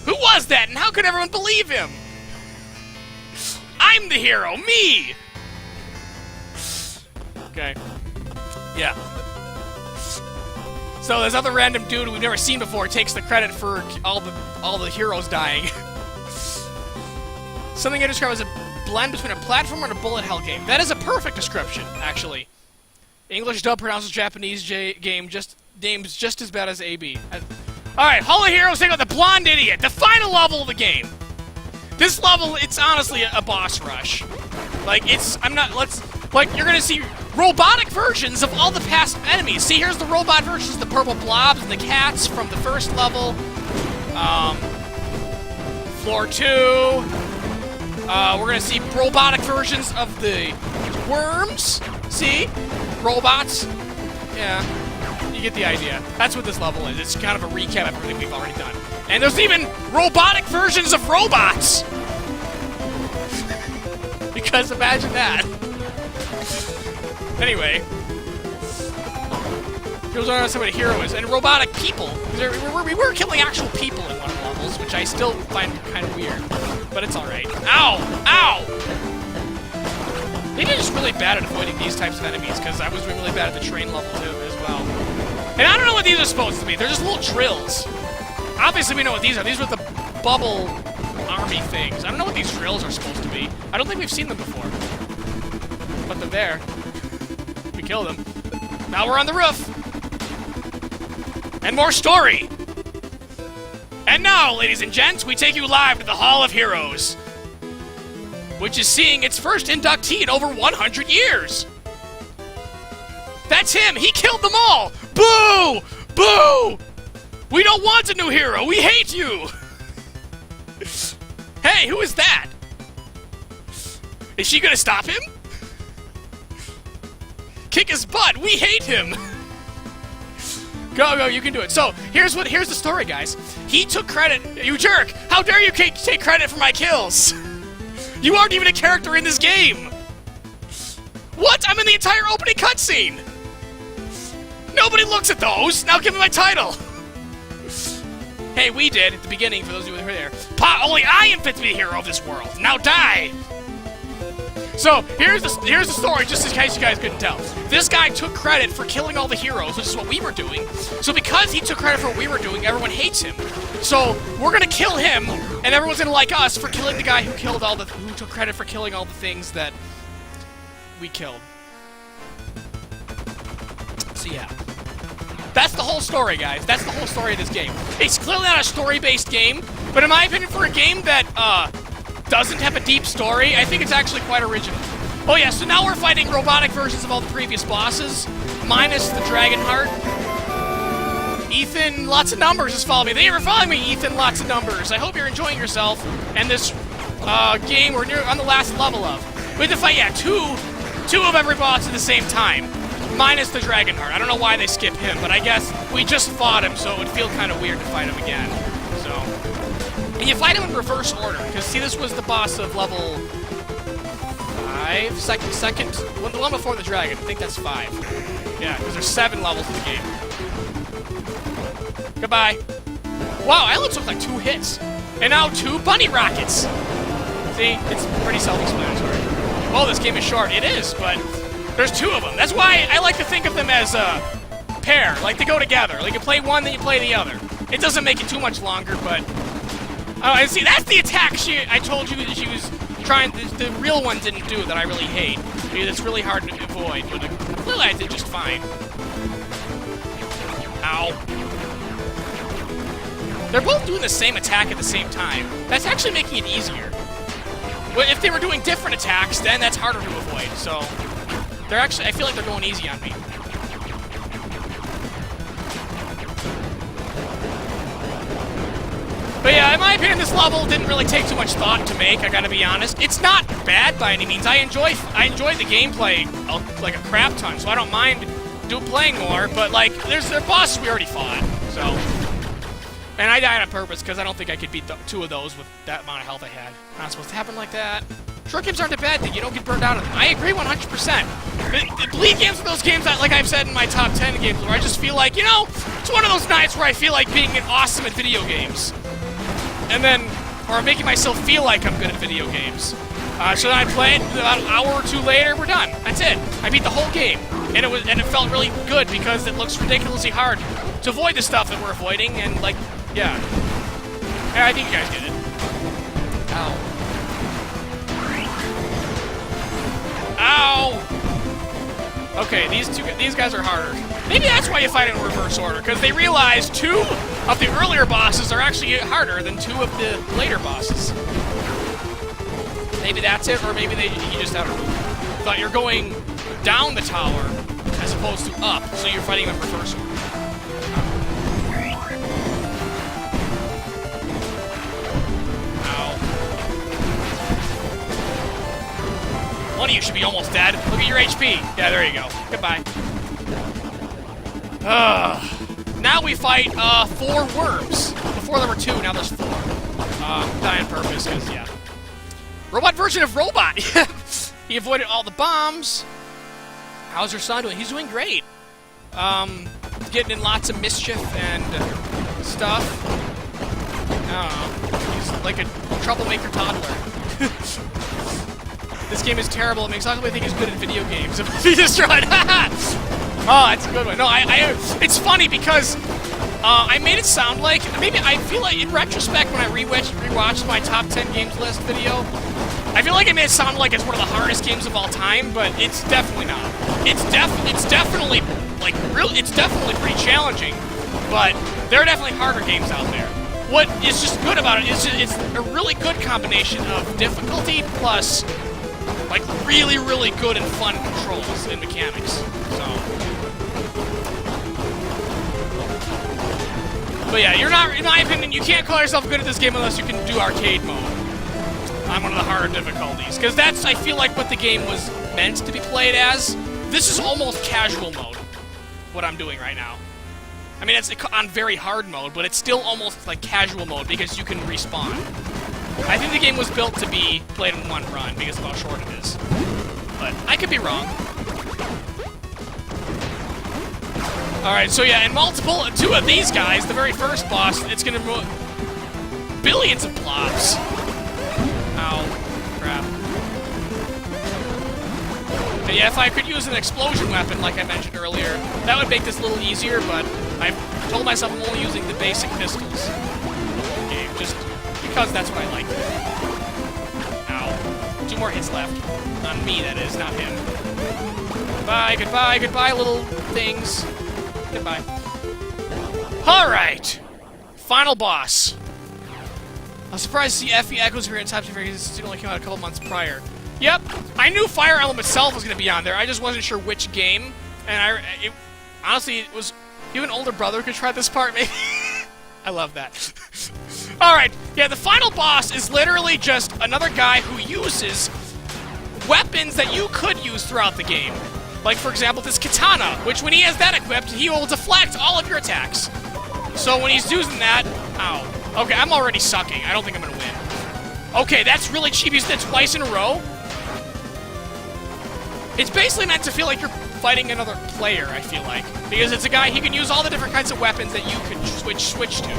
S1: Who was that, and how could everyone believe him? I'm the hero, me! Okay. Yeah. So this other random dude we've never seen before takes the credit for all the heroes dying. Something I describe as a blend between a platformer and a bullet hell game. That is a perfect description, actually. English dub pronounces Japanese game names just as bad as AB. Alright, Hall of Heroes, take out the blonde idiot, the final level of the game. This level, it's honestly a boss rush. Like, you're gonna see robotic versions of all the past enemies. See, here's the robot versions, the purple blobs and the cats from the first level. Floor 2. We're gonna see robotic versions of the worms. See? Robots. Yeah. You get the idea. That's what this level is. It's kind of a recap of everything we've already done. And there's even robotic versions of robots! Because imagine that. Anyway. Goes on to see what a hero is. And robotic people. We were killing actual people in one of the levels, which I still find kind of weird. But it's alright. Ow! Ow! Maybe I'm just really bad at avoiding these types of enemies, because I was really bad at the train level too, as well. And I don't know what these are supposed to be. They're just little drills. Obviously we know what these are. These are the bubble army things. I don't know what these drills are supposed to be. I don't think we've seen them before. But they're there. We killed them. Now we're on the roof. And more story. And now, ladies and gents, we take you live to the Hall of Heroes, which is seeing its first inductee in over 100 years. That's him! He killed them all! Boo! Boo! We don't want a new hero! We hate you! Hey, who is that? Is she gonna stop him? Kick his butt! We hate him! Go, go, you can do it. So, here's the story, guys. He took credit. You jerk! How dare you take credit for my kills? You aren't even a character in this game! What? I'm in the entire opening cutscene! Nobody looks at those! Now give me my title! Hey, we did at the beginning, for those of you who were there. Only I am fit to be the hero of this world! Now die! So, here's the story, just in case you guys couldn't tell. This guy took credit for killing all the heroes, which is what we were doing. So because he took credit for what we were doing, everyone hates him. So, we're gonna kill him, and everyone's gonna like us for killing the guy who took credit for killing all the things that we killed. So yeah. That's the whole story, guys. That's the whole story of this game. It's clearly not a story-based game, but in my opinion, for a game that, doesn't have a deep story, I think it's actually quite original. Oh yeah, so now we're fighting robotic versions of all the previous bosses, minus the Dragonheart. Ethan, lots of numbers is following me. Thank you for following me, Ethan, lots of numbers. I hope you're enjoying yourself, and this game we're near on the last level of. We have to fight, yeah, two of every boss at the same time, minus the Dragonheart. I don't know why they skip him, but I guess we just fought him, so it would feel kind of weird to fight him again. So, and you fight him in reverse order, because see, this was the boss of level 5, second, the one before the dragon. I think that's 5. Yeah, because there's 7 levels in the game. Goodbye. Wow, I only took like 2 hits. And now 2 bunny rockets. See, it's pretty self-explanatory. Oh, this game is short. It is, but there's 2 of them. That's why I like to think of them as a pair. Like, they go together. Like, you play one, then you play the other. It doesn't make it too much longer, but... and see, that's the attack I told you that she was trying... The real one didn't do that I really hate. It's really hard to avoid, but clearly I did just fine. Ow. They're both doing the same attack at the same time. That's actually making it easier. Well, if they were doing different attacks, then that's harder to avoid, so... They're actually... I feel like they're going easy on me. But yeah, in my opinion, this level didn't really take too much thought to make, I gotta be honest. It's not bad by any means. I enjoy the gameplay like a crap ton, so I don't mind playing more, but like, there's the bosses we already fought, so... And I died on purpose, because I don't think I could beat 2 of those with that amount of health I had. Not supposed to happen like that. Short games aren't a bad thing, you don't get burned out on them. I agree 100%. The bleed games are those games that, like I've said in my top 10 games, where I just feel like, you know, it's one of those nights where I feel like being awesome at video games. And then, or making myself feel like I'm good at video games. So then I play it, about an hour or 2 later, we're done. That's it. I beat the whole game. And it felt really good because it looks ridiculously hard to avoid the stuff that we're avoiding, and like, yeah. Yeah, I think you guys get it. Ow. Ow! Okay, these guys are harder. Maybe that's why you fight in reverse order, because they realize 2 of the earlier bosses are actually harder than 2 of the later bosses. Maybe that's it, or maybe you just thought you're going down the tower as opposed to up, so you're fighting in reverse order. One of you should be almost dead. Look at your HP. Yeah, there you go. Goodbye. Now we fight 4 worms. Before there were 2, now there's 4. Die on purpose, because, yeah. Robot version of Robot! He avoided all the bombs. How's your son doing? He's doing great. Getting in lots of mischief and stuff. I don't know. He's like a troublemaker toddler. This game is terrible. It makes Occupy think he's good at video games. He destroyed. Oh, that's a good one. No, it's funny because I made it sound like, maybe I feel like in retrospect when I rewatched my top 10 games list video, I feel like I made it sound like it's one of the hardest games of all time, but it's definitely not. It's definitely like it's definitely pretty challenging, but there are definitely harder games out there. What is just good about it is it's a really good combination of difficulty plus like really, really good and fun controls and mechanics. So, but yeah, you're not, in my opinion, you can't call yourself good at this game unless you can do arcade mode on one of the harder difficulties, because that's, I feel like, what the game was meant to be played as. This is almost casual mode, what I'm doing right now. I mean, it's on very hard mode, but it's still almost like casual mode because you can respawn. I think the game was built to be played in one run because of how short it is. But I could be wrong. Alright, so yeah, in multiple, 2 of these guys, the very first boss, it's gonna remove billions of blobs. Ow. Crap. But yeah, if I could use an explosion weapon, like I mentioned earlier, that would make this a little easier, but I've told myself I'm only using the basic pistols. Okay, just because that's what I like. Ow. 2 more hits left. On me, that is, not him. Goodbye, goodbye, goodbye, little things. Goodbye. Alright! Final boss. I was surprised to see FE Echoes here in Top 2 because it only came out a couple months prior. Yep, I knew Fire Emblem itself was going to be on there, I just wasn't sure which game. And honestly, it was... You have an older brother who could try this part, maybe? I love that. Alright, yeah, the final boss is literally just another guy who uses weapons that you could use throughout the game. Like, for example, this katana, which when he has that equipped, he will deflect all of your attacks. So when he's using that... Ow. Okay, I'm already sucking. I don't think I'm gonna win. Okay, that's really cheap. He's did it twice in a row. It's basically meant to feel like you're fighting another player, I feel like. Because it's a guy, he can use all the different kinds of weapons that you can switch to.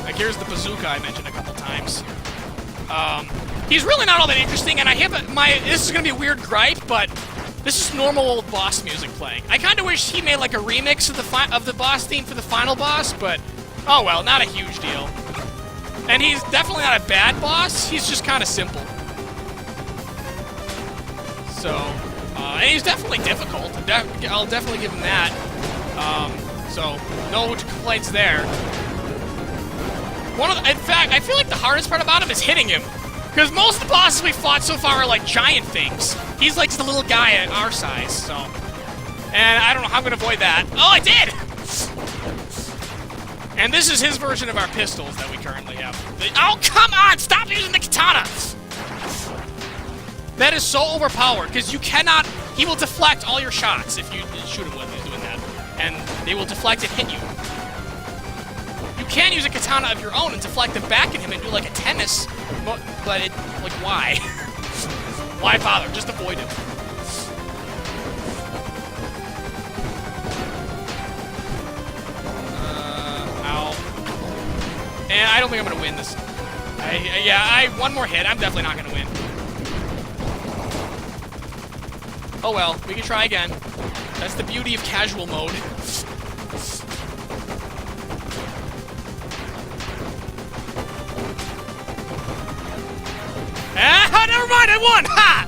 S1: Like here's the bazooka I mentioned a couple times. He's really not all that interesting, and I have this is gonna be a weird gripe, but this is normal old boss music playing. I kinda wish he made like a remix of the boss theme for the final boss, but oh well, not a huge deal. And he's definitely not a bad boss, he's just kinda simple. So, and he's definitely difficult. I'll definitely give him that. So, no complaints there. In fact, I feel like the hardest part about him is hitting him. Because most of the bosses we fought so far are like giant things. He's like just a little guy at our size, so. And I don't know how I'm gonna avoid that. Oh, I did! And this is his version of our pistols that we currently have. Oh, come on! Stop using the katana! That is so overpowered, because you cannot... He will deflect all your shots if you shoot him with doing that. And they will deflect and hit you. You can use a katana of your own and deflect them back at him and do like a tennis, but it... Like, why? Why bother? Just avoid him. Ow. And I don't think I'm gonna win this. One more hit. I'm definitely not gonna win. Oh well, we can try again. That's the beauty of casual mode. Ah, never mind, I won! Ha!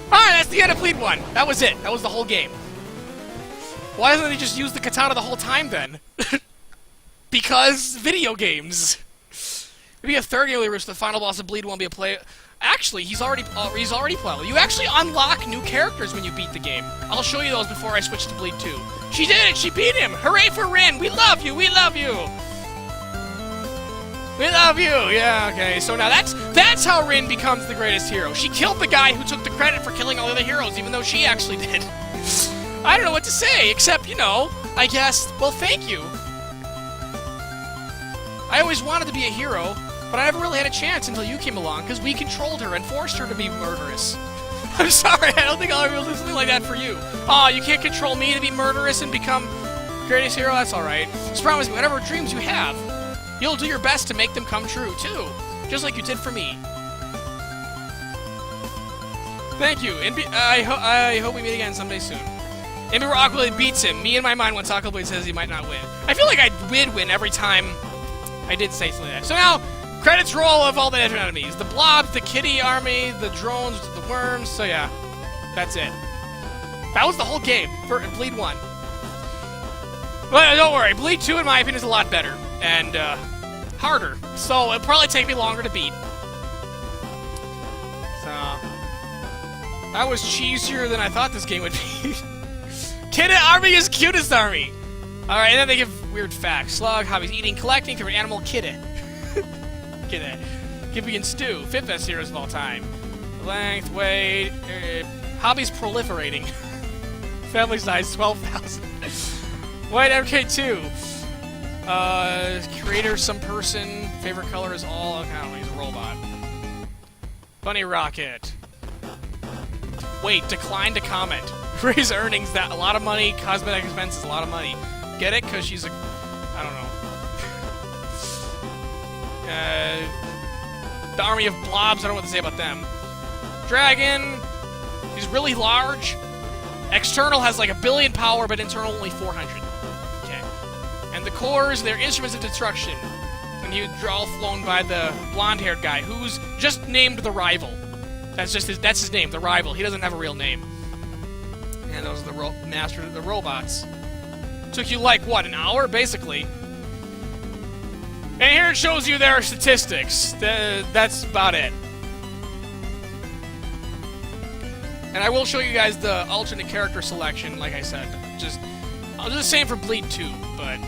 S1: Alright, that's the end of Bleed 1. That was it. That was the whole game. Why doesn't he just use the katana the whole time, then? Because video games. Maybe a third game where the final boss of Bleed won't be a play. Actually, he's already playable. You actually unlock new characters when you beat the game. I'll show you those before I switch to Bleed 2. She did it! She beat him! Hooray for Rin! We love you! We love you! We love you! Yeah, okay. So now that's how Rin becomes the greatest hero. She killed the guy who took the credit for killing all the other heroes, even though she actually did. I don't know what to say, except, you know, I guess, well, thank you. I always wanted to be a hero, but I never really had a chance until you came along, because we controlled her and forced her to be murderous. I'm sorry, I don't think I'll ever do something like that for you. Aw, you can't control me to be murderous and become greatest hero? That's alright. Just promise me, whatever dreams you have, you'll do your best to make them come true, too. Just like you did for me. Thank you. I hope we meet again someday soon. Ember Aquablade beats him. Me in my mind once Aquablade says he might not win. I feel like I would win every time I did say something like that. So now, credits roll of all the different enemies. The blobs, the kitty army, the drones, the worms. So yeah, that's it. That was the whole game for Bleed 1. But don't worry, Bleed 2 in my opinion is a lot better. And harder. So it'll probably take me longer to beat. So that was cheesier than I thought this game would be. Kid Army is cutest army. Alright, and then they give weird facts. Slug, hobbies, eating, collecting, favorite animal, kitty. Kitty. Gippy and Stew, 5th best heroes of all time. Length, weight, hobbies proliferating. Family size, 12,000. White MK2. Creator, some person. Favorite color is all. Okay, I don't know, he's a robot. Bunny Rocket. Wait, decline to comment. Raise earnings, that a lot of money. Cosmetic expenses, a lot of money. Get it? Because she's a... I don't know. The army of blobs, I don't know what to say about them. Dragon. He's really large. External has like 1 billion power, but internal only 400. And the cores, they're instruments of destruction. And they're all flown by the blonde-haired guy, who's just named the Rival. That's his name, the Rival. He doesn't have a real name. And those are the master of the robots. Took you like, what, an hour, basically? And here it shows you their statistics. That's about it. And I will show you guys the alternate character selection, like I said. I'll do the same for Bleed 2, but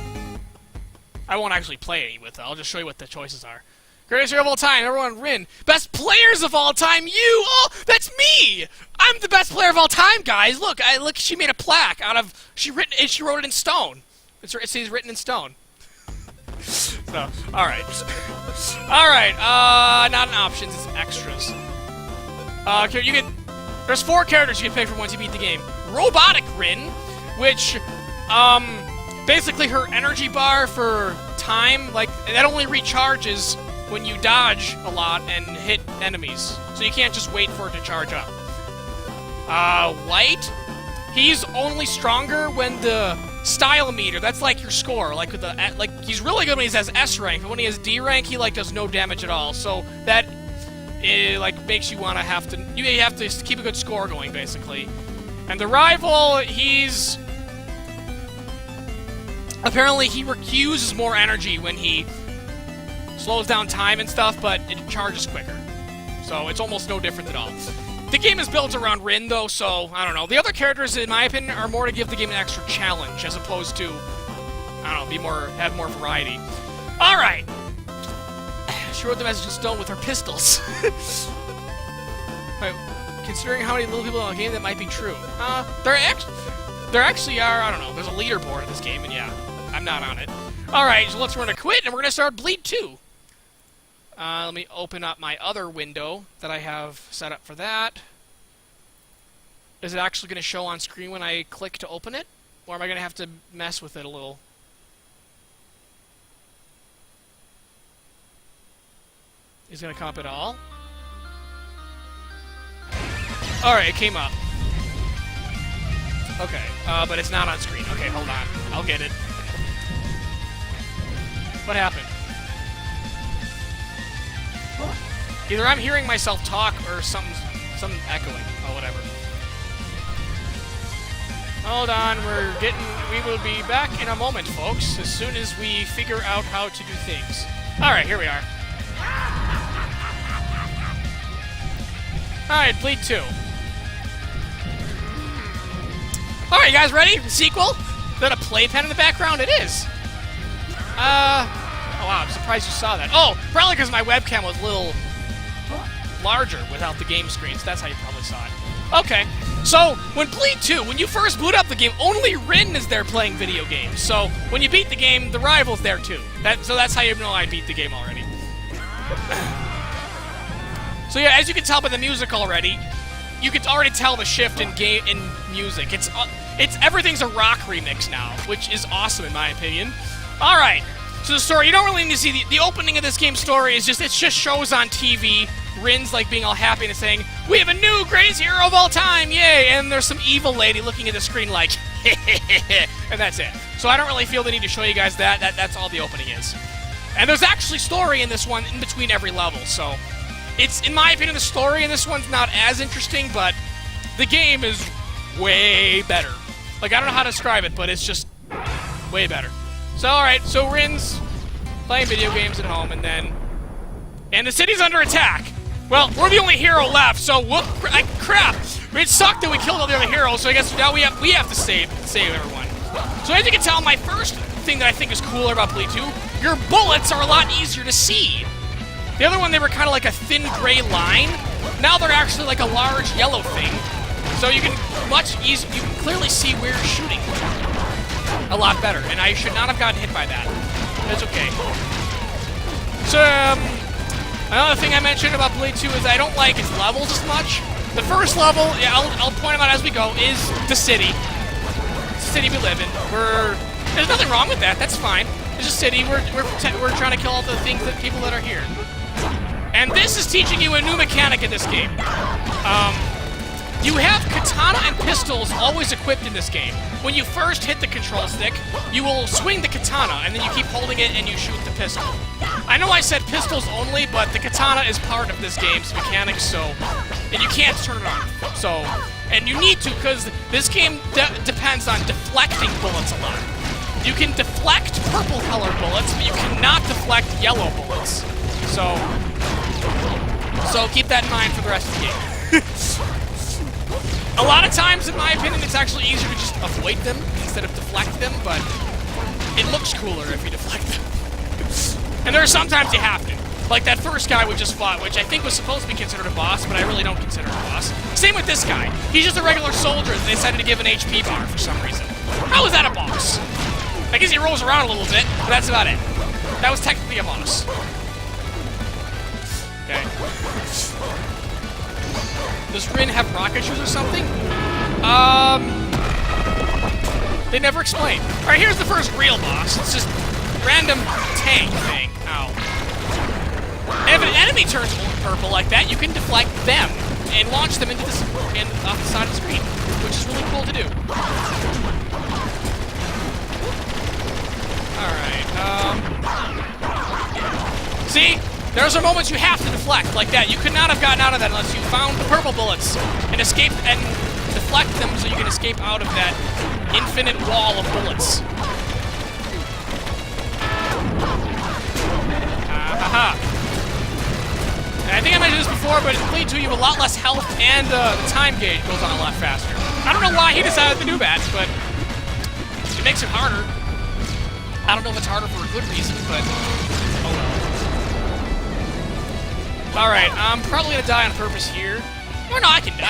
S1: I won't actually play any with it. I'll just show you what the choices are. Greatest hero of all time, everyone, Rin. Best players of all time, you! Oh, that's me! I'm the best player of all time, guys! Look, she made a plaque out of... She wrote it in stone. It says written in stone. So, alright. Alright, not in options, it's extras. Okay, you can... There's 4 characters you can pick from once you beat the game. Robotic Rin, which, basically her energy bar for time, like, that only recharges when you dodge a lot and hit enemies. So you can't just wait for it to charge up. White, he's only stronger when the style meter, that's like your score, like with the, he's really good when he has S rank, but when he has D rank, he, like, does no damage at all. So that, like, makes you want to have to keep a good score going, basically. And the Rival, he's... Apparently, he uses more energy when he slows down time and stuff, but it charges quicker. So it's almost no different at all. The game is built around Rin, though, so I don't know. The other characters, in my opinion, are more to give the game an extra challenge, as opposed to, I don't know, have more variety. All right. She wrote the message in stone with her pistols. Wait, considering how many little people in the game, that might be true. There actually are, I don't know, there's a leaderboard in this game, and yeah, I'm not on it. Alright, so we're gonna quit, and we're gonna start Bleed 2. Let me open up my other window that I have set up for that. Is it actually gonna show on screen when I click to open it? Or am I gonna have to mess with it a little? Is it gonna come up at all? Alright, it came up. Okay, but it's not on screen. Okay, hold on. I'll get it. What happened? Either I'm hearing myself talk or some echoing. Oh, whatever. Hold on, we will be back in a moment, folks, as soon as we figure out how to do things. Alright, here we are. Alright, Bleed 2. Alright, you guys ready? The sequel? Is that a playpen in the background? It is. Oh wow, I'm surprised. surprised you saw that. Oh, probably because my webcam was a little larger without the game screen, so that's how you probably saw it. Okay, so when Bleed 2, when you first boot up the game, only Rin is there playing video games. So when you beat the game, the rival's there too. So that's how you know I beat the game already. So yeah, as you can tell by the music already, you can already tell the shift in music. It's everything's a rock remix now, which is awesome in my opinion. All right, so the story, you don't really need to see the opening of this game's story. It just shows on TV. Rin's like being all happy and saying, "We have a new greatest hero of all time, yay!" And there's some evil lady looking at the screen like, and that's it. So I don't really feel the need to show you guys that. That's all the opening is. And there's actually story in this one in between every level. So it's, in my opinion, the story in this one's not as interesting, but the game is way better. Like, I don't know how to describe it, but it's just way better. So all right, so Rin's playing video games at home, and the city's under attack. Well, we're the only hero left, so crap! It sucked that we killed all the other heroes, so I guess now we have to save everyone. So as you can tell, my first thing that I think is cooler about Bleed 2, your bullets are a lot easier to see. The other one, they were kind of like a thin gray line. Now they're actually like a large yellow thing, so you can clearly see where you're shooting a lot better. And I should not have gotten hit by that. That's okay. So. Another thing I mentioned about Bleed 2 is I don't like its levels as much. The first level, yeah, I'll point them out as we go, is the city. It's the city we live in. There's nothing wrong with that. That's fine. It's a city. We're trying to kill all the people that are here. And this is teaching you a new mechanic in this game. You have katana and pistols always equipped in this game. When you first hit the control stick, you will swing the katana, and then you keep holding it and you shoot the pistol. I know I said pistols only, but the katana is part of this game's mechanics, and you can't turn it on. So, and you need to, because this game depends on deflecting bullets a lot. You can deflect purple colored bullets, but you cannot deflect yellow bullets. So keep that in mind for the rest of the game. A lot of times, in my opinion, it's actually easier to just avoid them instead of deflect them, but it looks cooler if you deflect them. And there are sometimes you have to. Like that first guy we just fought, which I think was supposed to be considered a boss, but I really don't consider a boss. Same with this guy. He's just a regular soldier that they decided to give an HP bar for some reason. How is that a boss? I guess he rolls around a little bit, but that's about it. That was technically a boss. Okay. Does Rin have rocket shoes or something? They never explain. Alright, here's the first real boss. It's just random tank thing. Ow. And if an enemy turns purple like that, you can deflect them and launch them into off the side of the screen, which is really cool to do. Alright, see? There's are moments you have to deflect like that. You could not have gotten out of that unless you found the purple bullets and escaped and deflect them so you can escape out of that infinite wall of bullets. And I think I mentioned this before, but in Bleed 2 you have a lot less health and the time gauge goes on a lot faster. I don't know why he decided to do that, but it makes it harder. I don't know if it's harder for a good reason, but oh well. Alright, I'm probably gonna die on purpose here. Or no, I'll do it.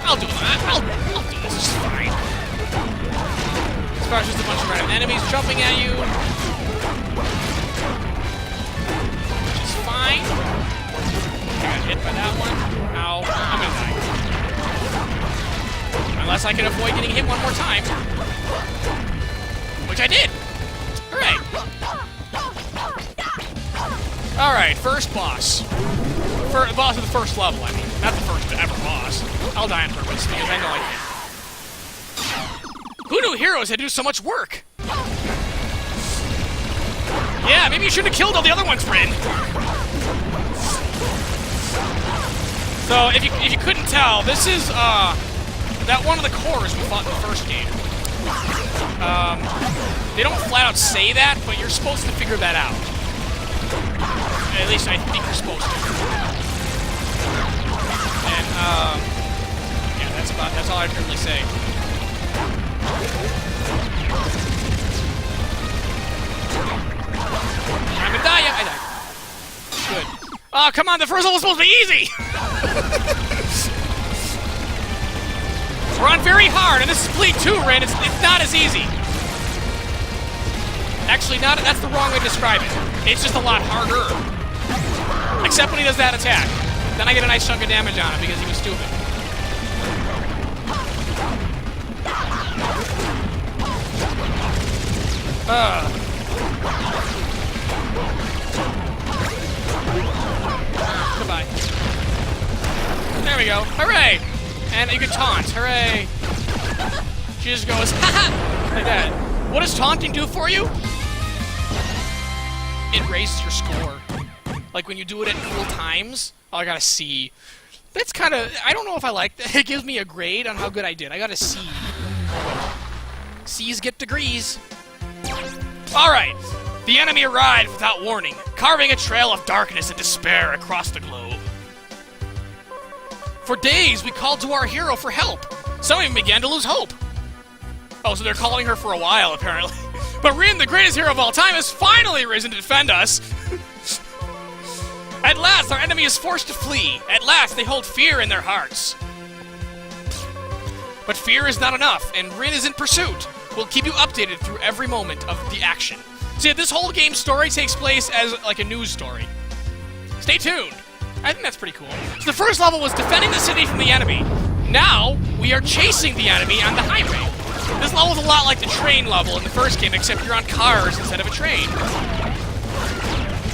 S1: I'll do this, it's fine. As far as just a bunch of random enemies jumping at you. Which is fine. I got hit by that one. Ow, I'm gonna die. Unless I can avoid getting hit one more time. Which I did. Alright. Alright, first boss. Boss of the first level, I mean. Not the first ever boss. I'll die on purpose because I know I can. Who knew heroes had to do so much work? Yeah, maybe you shouldn't have killed all the other ones, Rin. So, if you couldn't tell, this is, that one of the cores we fought in the first game. They don't flat out say that, but you're supposed to figure that out. At least I think you're supposed to. And, yeah, that's all I can really say. I'm gonna die, Oh, come on, the first level was supposed to be easy! We're on very hard, and this is Bleed 2, Rin. It's not as easy. Actually, that's the wrong way to describe it. It's just a lot harder. Except when he does that attack. Then I get a nice chunk of damage on him because he was stupid. Goodbye. There we go. Hooray! And you can taunt. Hooray! She just goes, ha-ha! Like that. What does taunting do for you? It raises your score. Like when you do it at cool times. Oh, I got a C. That's kind of... I don't know if I like that. It gives me a grade on how good I did. I got a C. C's get degrees. Alright. The enemy arrived without warning, carving a trail of darkness and despair across the globe. For days, we called to our hero for help. Some even began to lose hope. Oh, so they're calling her for a while, apparently. But Rin, the greatest hero of all time, has finally risen to defend us. At last, our enemy is forced to flee. At last, they hold fear in their hearts. But fear is not enough, and Rin is in pursuit. We'll keep you updated through every moment of the action. See, this whole game's story takes place as, like, a news story. Stay tuned. I think that's pretty cool. So the first level was defending the city from the enemy. Now, we are chasing the enemy on the highway. This level's a lot like the train level in the first game, except you're on cars instead of a train.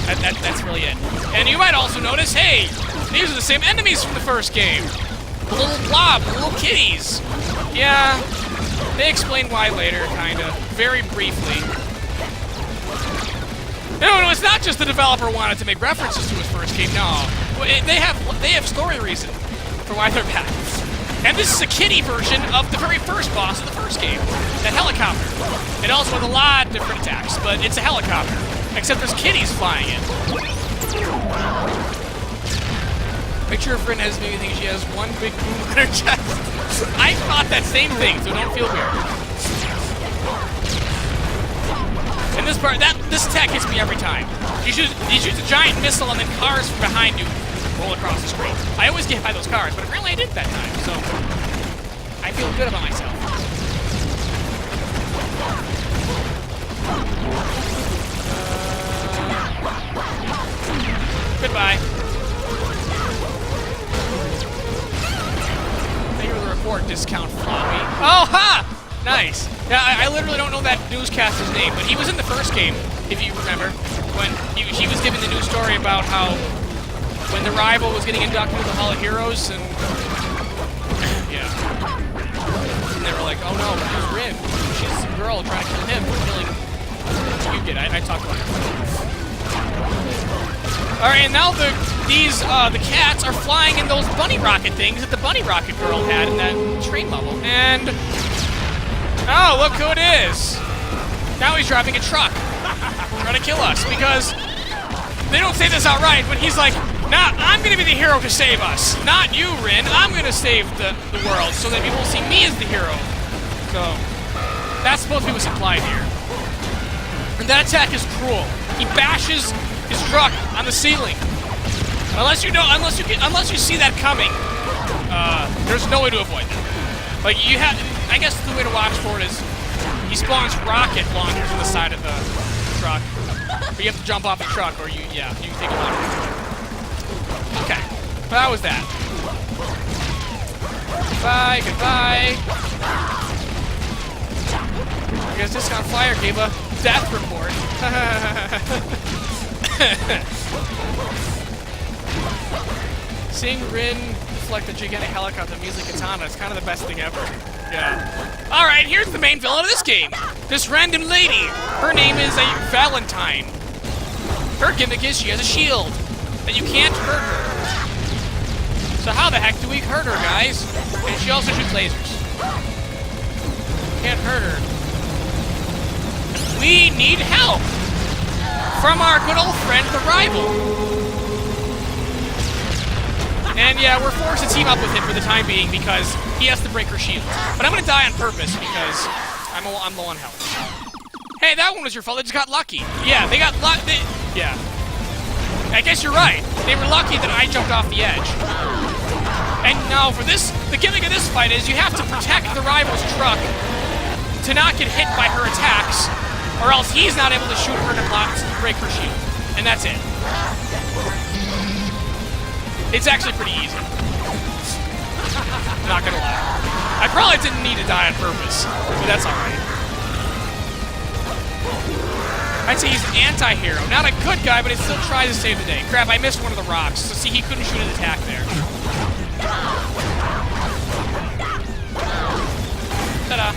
S1: That's really it. And you might also notice, hey, these are the same enemies from the first game. The little blob, the little kitties. Yeah, they explain why later, kinda. Very briefly. No, it's not just the developer wanted to make references to his first game, no. They have story reason for why they're back. And this is a kitty version of the very first boss of the first game. That helicopter. It also has a lot of different attacks, but it's a helicopter. Except there's kitties flying in. Picture of Rin has maybe think she has one big boom on her chest. I thought that same thing, so don't feel weird. And this part, this attack hits me every time. You shoot a giant missile and then cars from behind you roll across the screen. I always get by those cars, but apparently I did that time, so I feel good about myself. Goodbye. Thank you for the report, Discount Flopy. Oh, ha! Nice. Yeah, I literally don't know that newscaster's name, but he was in the first game, if you remember, when he was giving the news story about how when the rival was getting inducted into the Hall of Heroes, and yeah. And they were like, oh no, there's Rin. She's some girl trying to kill him for killing... You did, I talked about it. Alright, and now the cats are flying in those bunny rocket things that the bunny rocket girl had in that train level. And... oh, look who it is! Now he's driving a truck. Trying to kill us, because... they don't say this outright, but he's like, nah, I'm gonna be the hero to save us. Not you, Rin. I'm gonna save the world so that people will see me as the hero. So, that's supposed to be what's implied here. And that attack is cruel. He bashes his truck on the ceiling. Unless you see that coming, there's no way to avoid that. Like, you have, I guess the way to watch for it is, he spawns rocket launchers on the side of the truck. But you have to jump off the truck, or you can take a lot. Okay, well, that was that. Goodbye, goodbye. I guess Discount Flyer gave a death report. Seeing Rin deflect a gigantic helicopter and use a katana is kind of the best thing ever. Yeah. Alright, here's the main villain of this game. This random lady. Her name is a Valentine. Her gimmick is she has a shield. That you can't hurt her. So how the heck do we hurt her, guys? And she also shoots lasers. Can't hurt her. We need help! From our good old friend, the rival. And yeah, we're forced to team up with him for the time being because he has to break her shield. But I'm gonna die on purpose because I'm low on health. Hey, that one was your fault. They just got lucky. Yeah, they got lucky. Yeah. I guess you're right. They were lucky that I jumped off the edge. And now for this, the gimmick of this fight is you have to protect the rival's truck to not get hit by her attacks, or else he's not able to shoot her to break her shield. And that's it. It's actually pretty easy. Not gonna lie. I probably didn't need to die on purpose, but that's alright. I'd say he's an anti-hero. Not a good guy, but he still tries to save the day. Crap, I missed one of the rocks. So see, he couldn't shoot an attack there. Ta-da.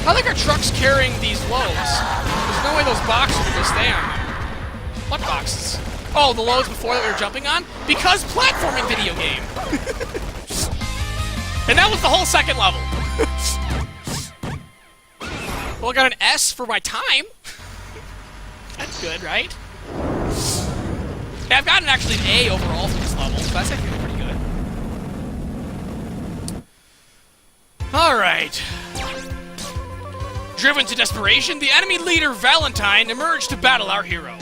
S1: I think our truck's carrying these loads. There's no way those boxes will stay on them. What boxes? Oh, the loads before that we were jumping on? Because platforming video game. And that was the whole second level. Well, I got an S for my time. That's good, right? Yeah, I've gotten actually an A overall for this level, so that's actually pretty good. Alright. Driven to desperation, the enemy leader, Valentine, emerged to battle our hero.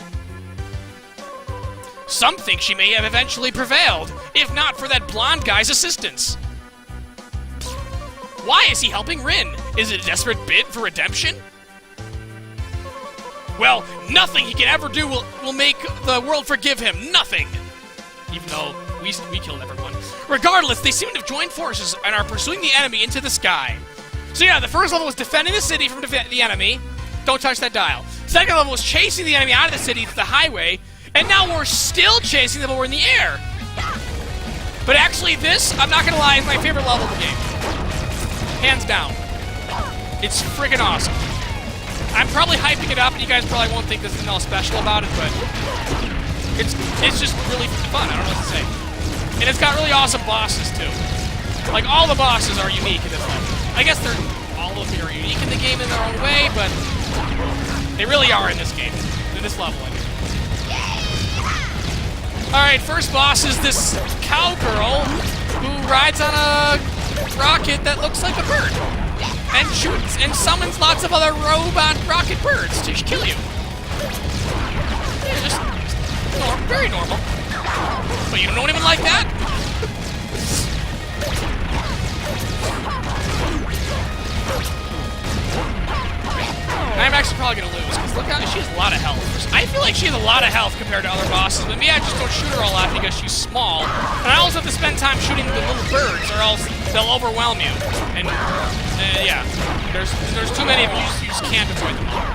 S1: Some think she may have eventually prevailed, if not for that blonde guy's assistance. Why is he helping Rin? Is it a desperate bid for redemption? Well, nothing he can ever do will make the world forgive him. Nothing! Even though we killed everyone. Regardless, they seem to have joined forces and are pursuing the enemy into the sky. So yeah, the first level was defending the city from the enemy. Don't touch that dial. Second level was chasing the enemy out of the city to the highway. And now we're still chasing them, but we're in the air. But actually, this, I'm not gonna lie, is my favorite level of the game. Hands down. It's friggin' awesome. I'm probably hyping it up, and you guys probably won't think there's anything else special about it, but it's just really fun. I don't know what to say. And it's got really awesome bosses, too. Like, all the bosses are unique in this level. I guess all of them are unique in the game in their own way, but they really are in this game, in this level, I mean. Alright, first boss is this cowgirl who rides on a rocket that looks like a bird. And shoots and summons lots of other robot rocket birds to kill you. Yeah, just very normal. But you don't even like that? I'm actually probably gonna lose, because look how she has a lot of health. I feel like she has a lot of health compared to other bosses, but maybe I just don't shoot her a lot because she's small. And I also have to spend time shooting the little birds, or else they'll overwhelm you. And, yeah, there's too many of them, you just can't avoid them all.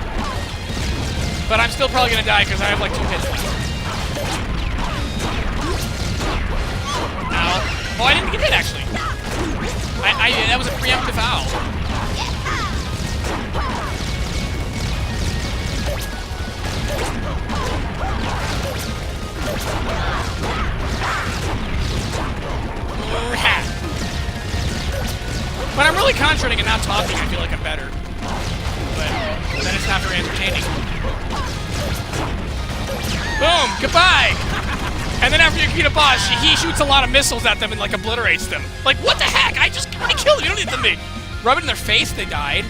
S1: But I'm still probably gonna die because I have like 2 hits left. Ow. Oh, I didn't get hit, actually. That was a preemptive owl. When I'm really concentrating and not talking, I feel like I'm better. But then it's not very entertaining. Boom! Goodbye! And then after you beat a boss, he shoots a lot of missiles at them and, like, obliterates them. Like, what the heck? I killed them. You don't need them to rub it in their face. They died.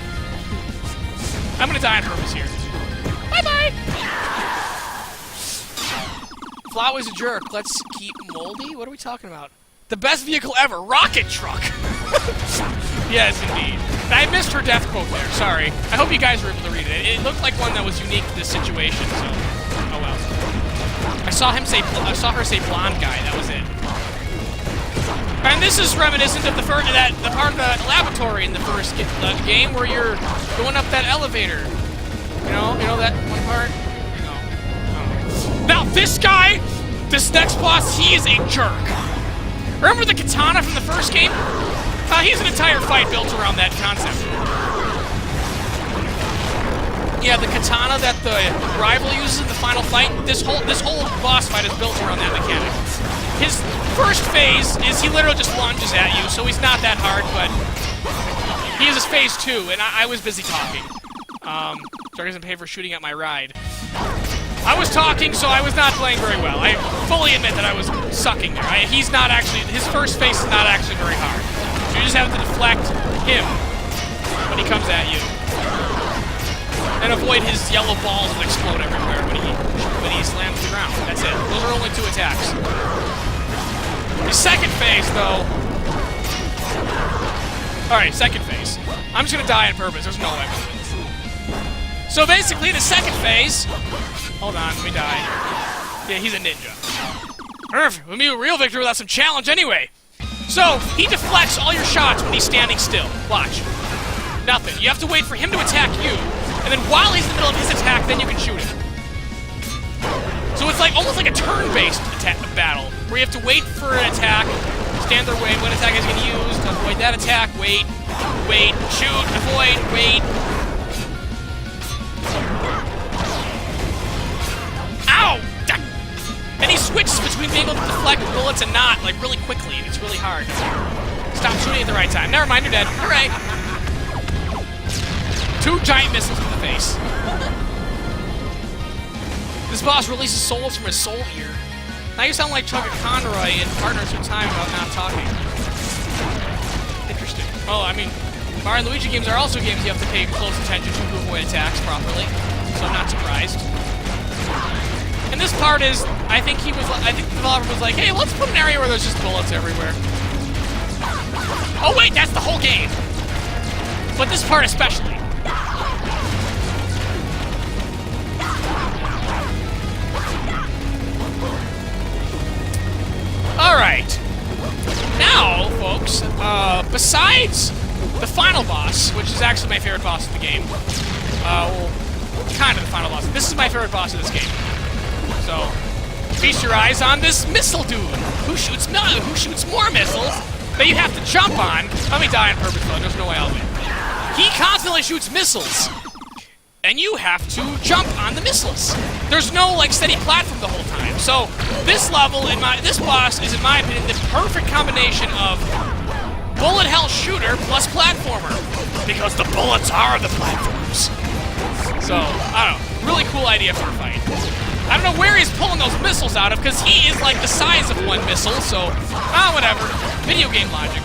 S1: I'm gonna die on purpose here. Bye-bye! Flowey's a jerk. Let's keep Moldy? What are we talking about? The best vehicle ever. Rocket truck! Yes, indeed. I missed her death quote there. Sorry. I hope you guys were able to read it. It looked like one that was unique to this situation, so... Oh, well. I saw her say blonde guy. That was it. And this is reminiscent of the part of the laboratory in the first game where you're going up that elevator. You know that one part? No. Now this guy, this next boss, he is a jerk. Remember the katana from the first game? He's an entire fight built around that concept. Yeah, the katana that the rival uses in the final fight, this whole boss fight is built around that mechanic. His first phase is he literally just lunges at you, so he's not that hard, but he has his phase 2, and I was busy talking. Sorry, doesn't pay for shooting at my ride. I was talking, so I was not playing very well. I fully admit that I was sucking there. He's not actually, his first phase is not actually very hard. So you just have to deflect him when he comes at you. And avoid his yellow balls that explode everywhere when he slams the ground. That's it. only 2 attacks. The second phase, though... Alright, second phase. I'm just gonna die on purpose. There's no way. So basically, the second phase... Hold on, let me die. Yeah, he's a ninja. Let me a real victory without some challenge anyway. So, he deflects all your shots when he's standing still. Watch. Nothing. You have to wait for him to attack you, and then while he's in the middle of his attack, then you can shoot him. So it's like almost like a turn-based battle, where you have to wait for an attack, stand there, wait, what attack is going to use, avoid that attack, wait, shoot, avoid, wait. Ow! And he switches between being able to deflect bullets and not, like, really quickly, and it's really hard. Stop shooting at the right time. Never mind, you're dead. All right. 2 giant missiles to the face. This boss releases souls from his soul ear. Now you sound like Chugga Conroy in Partners in Time about not talking. Interesting. Oh, I mean, Mario and Luigi games are also games you have to pay close attention to avoid attacks properly, so I'm not surprised. And this part is, I think the developer was like, hey, let's put an area where there's just bullets everywhere. Oh wait, that's the whole game. But this part especially. Alright. Now, folks, besides the final boss, which is actually my favorite boss of the game, well, kind of the final boss. This is my favorite boss of this game. So, feast your eyes on this missile dude, who shoots more missiles that you have to jump on. Let me die on purpose, though. There's no way I'll win. He constantly shoots missiles, and you have to jump on the missiles. There's no, like, steady platform the whole time. So, this level, this boss is, in my opinion, the perfect combination of bullet hell shooter plus platformer, because the bullets are the platforms. So, I don't know. Really cool idea for a fight. I don't know where he's pulling those missiles out of, because he is like the size of one missile, so, whatever. Video game logic.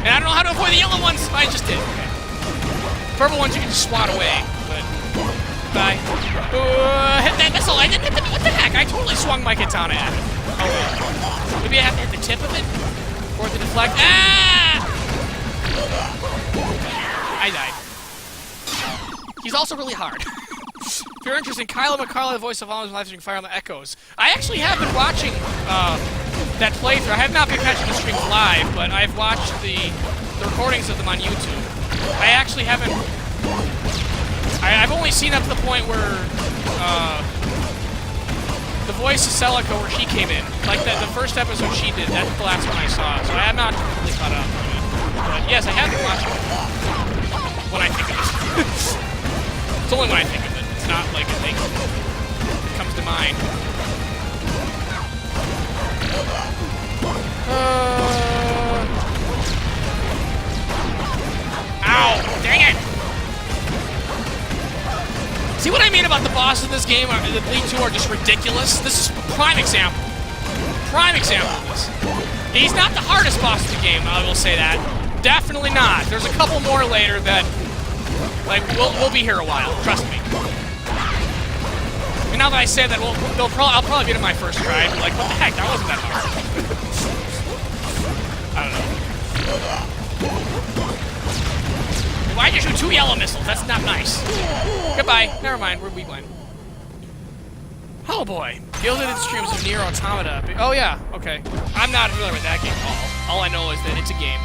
S1: And I don't know how to avoid the yellow ones. I just did. Okay. Purple ones you can just swat away, but... Bye. Hit that missile. I didn't hit the... What the heck? I totally swung my katana at it. Oh, wait. Maybe I have to hit the tip of it? Or the deflect. Ah! I died. He's also really hard. If you're interested, Kylo McCarley, the voice of all his live stream Fire on the Echoes. I actually have been watching that playthrough. I have not been catching the streams live, but I've watched the recordings of them on YouTube. I actually haven't... I've only seen up to the point where the voice of Celica, where she came in. Like the first episode she did, that's the last one I saw. So I have not really caught up. But yes, I have been watching it. When I think of it. It's only when I think of it. It's not like a thing that comes to mind. Ow! Dang it! See what I mean about the bosses in this game? The Bleed 2 are just ridiculous. This is a prime example. Prime example of this. He's not the hardest boss in the game, I will say that. Definitely not. There's a couple more later that, like, we'll be here a while. Trust me. And now that I say that, I'll probably beat it my first try. And be like, what the heck? That wasn't that hard. I don't know. Why'd you shoot 2 yellow missiles? That's not nice. Goodbye. Never mind. We win. Oh boy. Gilded streams of Nier Automata. Oh yeah. Okay. I'm not familiar with that game at all. All I know is that it's a game.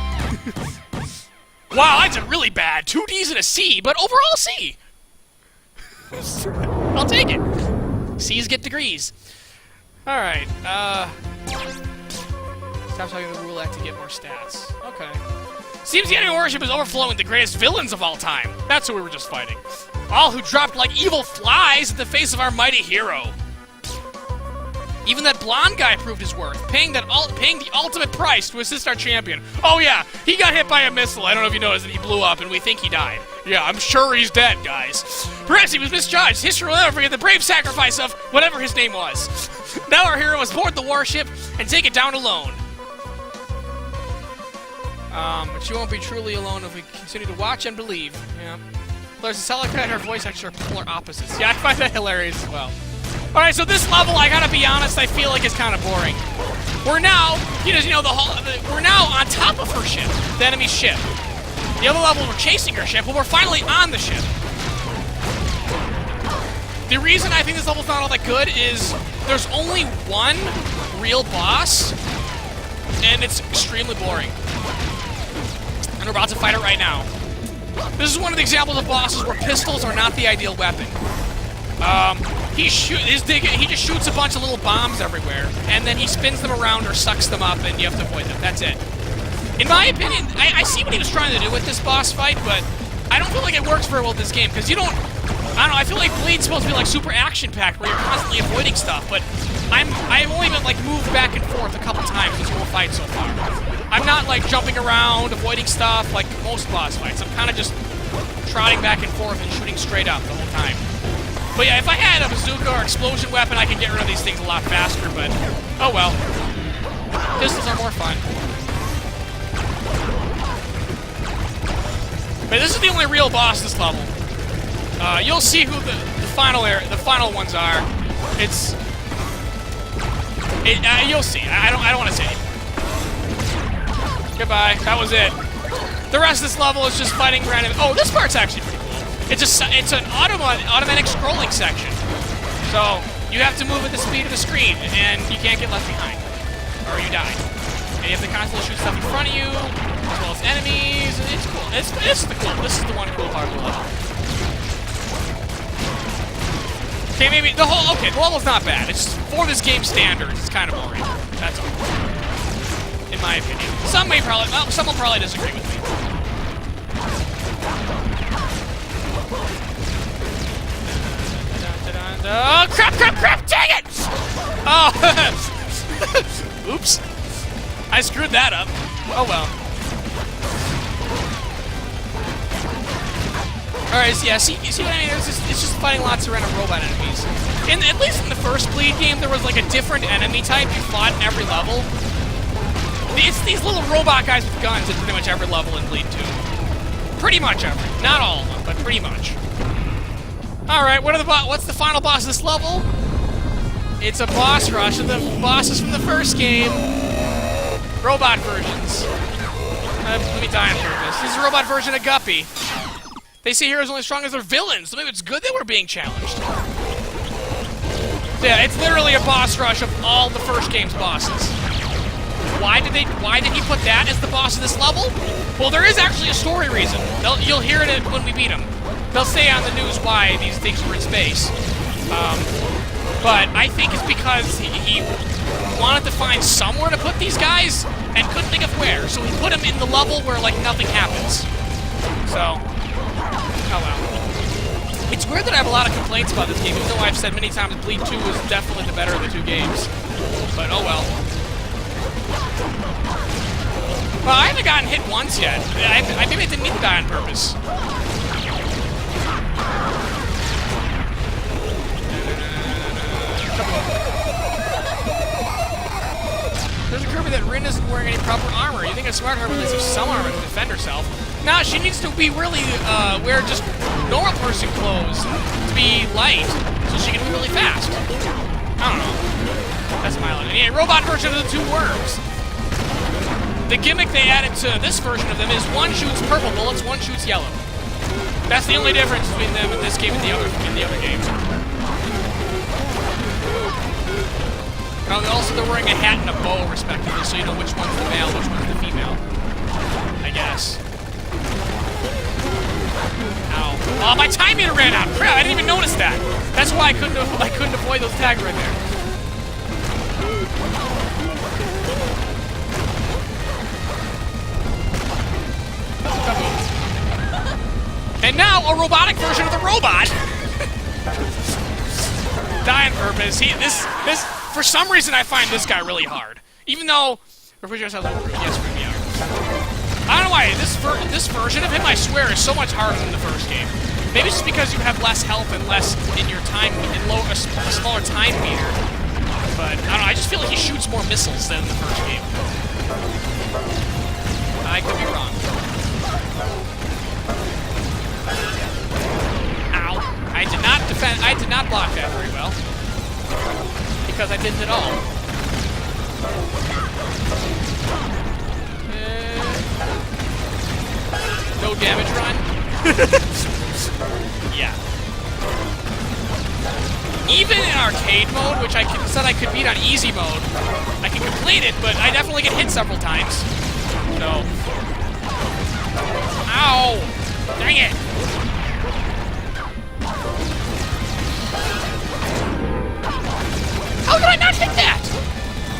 S1: Wow, I did really bad. 2 Ds and a C, but overall C. I'll take it. C's get degrees. All right. Stop talking the roulette to get more stats. Okay. Seems the enemy worship is overflowing with the greatest villains of all time. That's who we were just fighting. All who dropped like evil flies at the face of our mighty hero. Even that blonde guy proved his worth, paying the ultimate price to assist our champion. Oh yeah, he got hit by a missile. I don't know if you noticed that he blew up and we think he died. Yeah, I'm sure he's dead, guys. Perhaps he was misjudged. History will never forget the brave sacrifice of whatever his name was. Now our hero must board the warship and take it down alone. But you won't be truly alone if we continue to watch and believe. Yeah. There's a Celica and her voice actually are polar opposites. Yeah, I find that hilarious as well. Alright, so this level, I gotta be honest, I feel like it's kind of boring. We're now, we're now on top of her ship, the enemy ship. The other level, we're chasing her ship, but we're finally on the ship. The reason I think this level's not all that good is there's only one real boss, and it's extremely boring. And we're about to fight it right now. This is one of the examples of bosses where pistols are not the ideal weapon. He just shoots a bunch of little bombs everywhere, and then he spins them around or sucks them up, and you have to avoid them. That's it. In my opinion, I see what he was trying to do with this boss fight, but I don't feel like it works very well with this game, because you don't... I don't know, I feel like Bleed's supposed to be like super action-packed, where you're constantly avoiding stuff, but I've only been like moved back and forth a couple times this whole fight so far. I'm not like jumping around, avoiding stuff like most boss fights. I'm kind of just trotting back and forth and shooting straight up the whole time. But yeah, if I had a bazooka or explosion weapon, I could get rid of these things a lot faster, but oh well. Pistols are more fun. But this is the only real boss this level. You'll see who the final ones are. You'll see. I don't want to say anything. Goodbye. That was it. The rest of this level is just fighting random. Oh, this part's actually pretty cool. It's an automatic scrolling section. So you have to move at the speed of the screen, and you can't get left behind, or you die. And you have to constantly shoot stuff in front of you, as well as enemies. And it's cool. This is the one cool part of the level. Okay, maybe the level's not bad. It's for this game standards. It's kind of boring. That's all. In my opinion. Some will probably disagree with me. Oh, crap! Dang it! Oh, oops. I screwed that up. Oh well. Alright, so yeah, see what I mean? It's just fighting lots of random robot enemies. At least in the first Bleed game, there was like a different enemy type you fought in every level. It's these little robot guys with guns in pretty much every level in Bleed 2. Pretty much every. Not all of them, but pretty much. Alright, what's the final boss of this level? It's a boss rush of the bosses from the first game. Robot versions. Let me die on purpose. This is a robot version of Guppy. They say heroes are only strong as their villains, so maybe it's good that we're being challenged. Yeah, it's literally a boss rush of all the first game's bosses. Why did he put that as the boss of this level? Well, there is actually a story reason. You'll hear it when we beat him. They'll say on the news why these things were in space. But I think it's because he wanted to find somewhere to put these guys and couldn't think of where. So he put them in the level where like nothing happens. So, oh well. It's weird that I have a lot of complaints about this game, even though I've said many times Bleed 2 is definitely the better of the two games. But oh well. Well, I haven't gotten hit once yet. Maybe I didn't need to die on purpose. There's a Kirby that Rin isn't wearing any proper armor. You think a smart Kirby needs some armor to defend herself? Nah, she needs to be really, wear just normal person clothes to be light, so she can be really fast. I don't know. That's my opinion. Yeah, robot version of the two worms. The gimmick they added to this version of them is one shoots purple bullets, one shoots yellow. That's the only difference between them in this game and the other games. Also, they're wearing a hat and a bow, respectively, so you know which one's the male, which one's the female. I guess. Ow. Oh, my time meter ran out. Crap, I didn't even notice that. That's why I couldn't avoid those tags right there. And now, a robotic version of the robot. Die on purpose. For some reason, I find this guy really hard. Even though refrigerators have yes, me out. I don't know why. This version of him, I swear, is so much harder than the first game. Maybe it's just because you have less health and less in your time, and a smaller time meter. But I don't know. I just feel like he shoots more missiles than in the first game. I could be wrong. Ow. I did not block that very well. Because I didn't at all. No damage run? Yeah. Even in arcade mode, which I said I could beat on easy mode, I can complete it, but I definitely get hit several times. So. Ow! Dang it! How did I not hit that?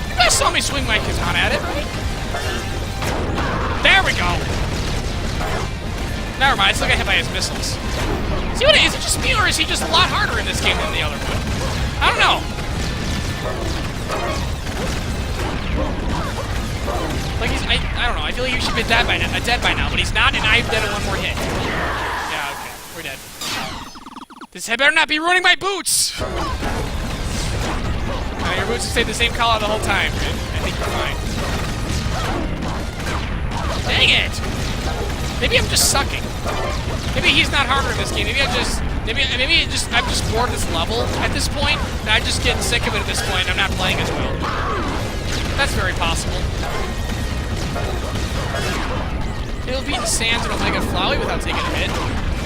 S1: You guys saw me swing my katana at it, right? There we go! Never mind, I still got hit by his missiles. See what it is? Is it just me, or is he just a lot harder in this game than the other one? I don't know. Like I don't know. I feel like he should be dead by now, but he's not, and I'm dead in one more hit. Yeah, okay, we're dead. This head better not be ruining my boots. Your boots have stayed the same color the whole time. I think you're fine. Dang it! Maybe I'm just sucking. Maybe he's not harder in this game. Maybe I'm just bored of this level at this point, and I'm just getting sick of it at this point, and I'm not playing as well. That's very possible. He'll beat Sans and Omega Flowey without taking a hit.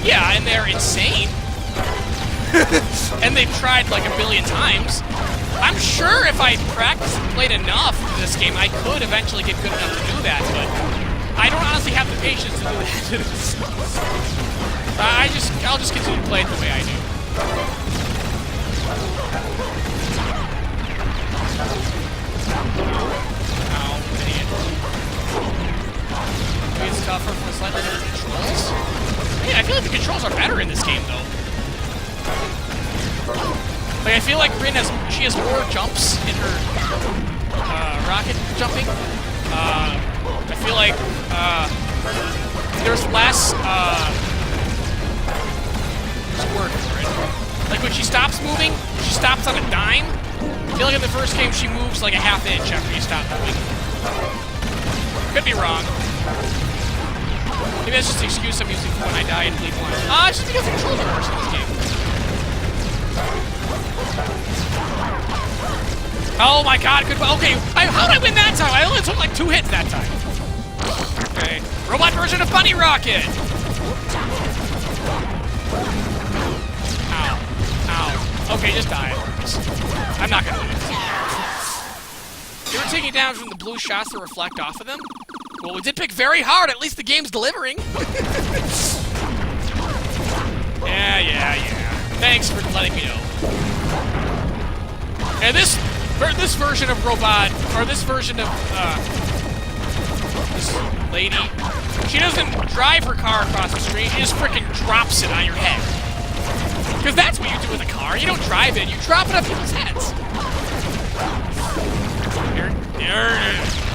S1: Yeah, and they're insane. And they've tried like a billion times. I'm sure if I practiced and played enough in this game, I could eventually get good enough to do that, but I don't honestly have the patience to do that. I'll just continue to play it the way I do. Ow, idiot. Maybe it's tougher for slightly different controls? Yeah, I feel like the controls are better in this game, though. Like, I feel like Rin has more jumps in her rocket jumping. I feel like there's less word for it. Like when she stops moving, she stops on a dime. I feel like in the first game she moves like a half inch after you stop moving. Could be wrong. Maybe that's just the excuse I'm using for when I die and bleed once. It's just because the controls are worse in this game. Oh my god, good. Okay, how did I win that time? I only took like 2 hits that time. Okay, robot version of Bunny Rocket. Ow. Ow. Okay, just die. I'm not gonna lose. You were taking damage from the blue shots that reflect off of them? Well, we did pick very hard. At least the game's delivering. Yeah. Thanks for letting me know. And this version of robot, or this version of this lady, she doesn't drive her car across the street. She just freaking drops it on your head. Because that's what you do with a car. You don't drive it. You drop it on people's heads.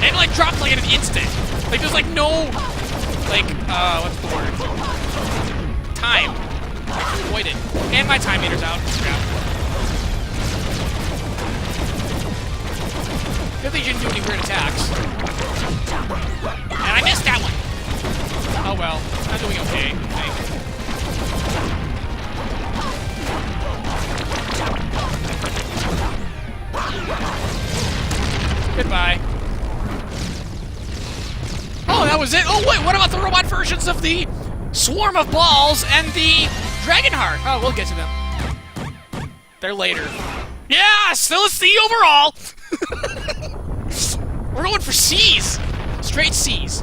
S1: And like dropped like in an instant. Like there's like no, like what's the word? Time. Avoid it. And my time meter's out. Crap. Good thing you didn't do any weird attacks. And I missed that one. Oh well, I'm doing okay, I think. Goodbye. Oh, that was it? Oh wait, what about the robot versions of the Swarm of Balls and the Dragonheart? Oh, we'll get to them. They're later. Yeah, still a C overall! We're going for C's! Straight C's.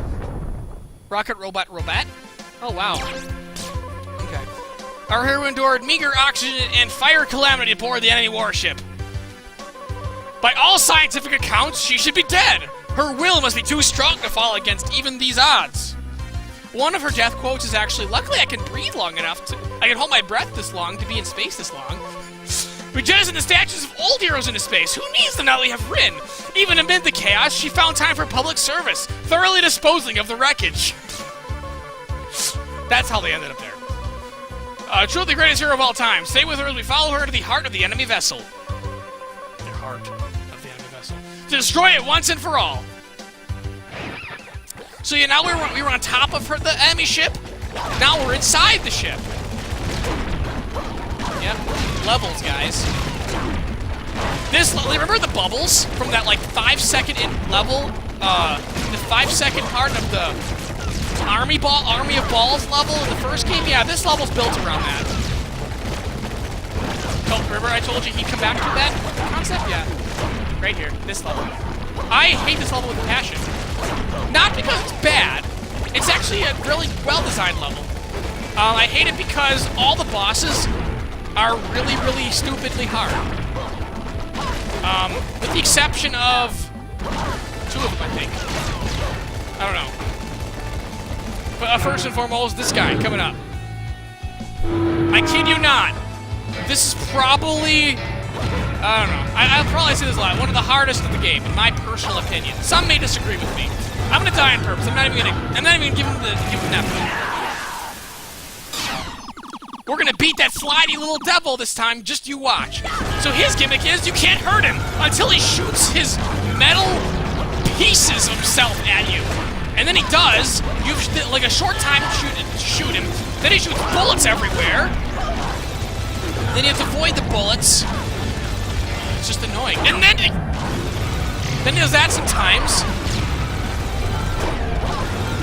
S1: Rocket Robot Robot? Oh, wow. Okay. Our hero endured meager oxygen and fire calamity aboard the enemy warship. By all scientific accounts, she should be dead! Her will must be too strong to fall against even these odds. One of her death quotes is actually, luckily I can breathe long enough I can hold my breath this long to be in space this long. We jettison the statues of old heroes into space. Who needs them now that we have Rin? Even amid the chaos, she found time for public service, thoroughly disposing of the wreckage. That's how they ended up there. Truly the greatest hero of all time. Stay with her as we follow her to the heart of the enemy vessel. The heart of the enemy vessel. To destroy it once and for all. So yeah, now we were on top of the enemy ship. Now we're inside the ship. Yep, levels, guys. Remember the bubbles from that like 5-second level? The 5-second part of the Army of Balls level in the first game? Yeah, this level's built around that. Oh, remember I told you he'd come back to that concept? Yeah. Right here, this level. I hate this level with passion. Not because it's bad. It's actually a really well-designed level. I hate it because all the bosses are really, really stupidly hard. With the exception of 2 of them, I think. I don't know. But first and foremost, this guy coming up. I kid you not. This is probably, I don't know. I'll probably say this a lot. One of the hardest of the game, in my personal opinion. Some may disagree with me. I'm gonna die on purpose. I'm not even gonna give him that. We're gonna beat that slidey little devil this time. Just you watch. So his gimmick is you can't hurt him until he shoots his metal pieces of himself at you. And then he does. You've like a short time to shoot him. Then he shoots bullets everywhere. Then you have to avoid the bullets. It's just annoying. And then he does that sometimes.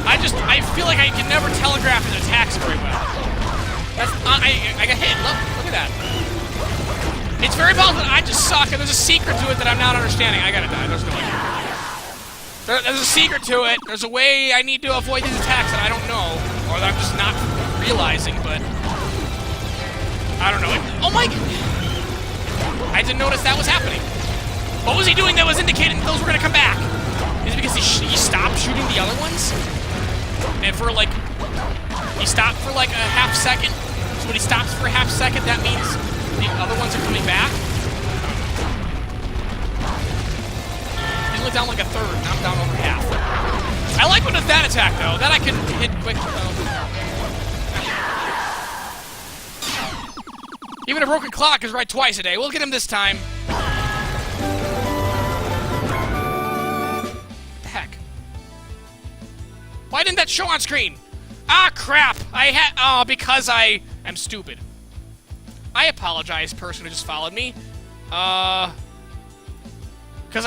S1: I feel like I can never telegraph his attacks very well. I got hit. Look at that. It's very possible that I just suck, and there's a secret to it that I'm not understanding. I gotta die. There's no way. There's a secret to it. There's a way I need to avoid these attacks that I don't know, or that I'm just not realizing, but I don't know. Oh my God. I didn't notice that was happening. What was he doing that was indicating those were gonna come back? Is it because he stopped shooting the other ones? And for like, he stopped for like a half second? So when he stops for a half second, that means the other ones are coming back? He's only down like a third, now I'm down over half. I like when it does that attack though. That I can hit quick. Even a broken clock is right twice a day. We'll get him this time. What the heck? Why didn't that show on screen? Ah, crap! Because I am stupid. I apologize, person who just followed me. Because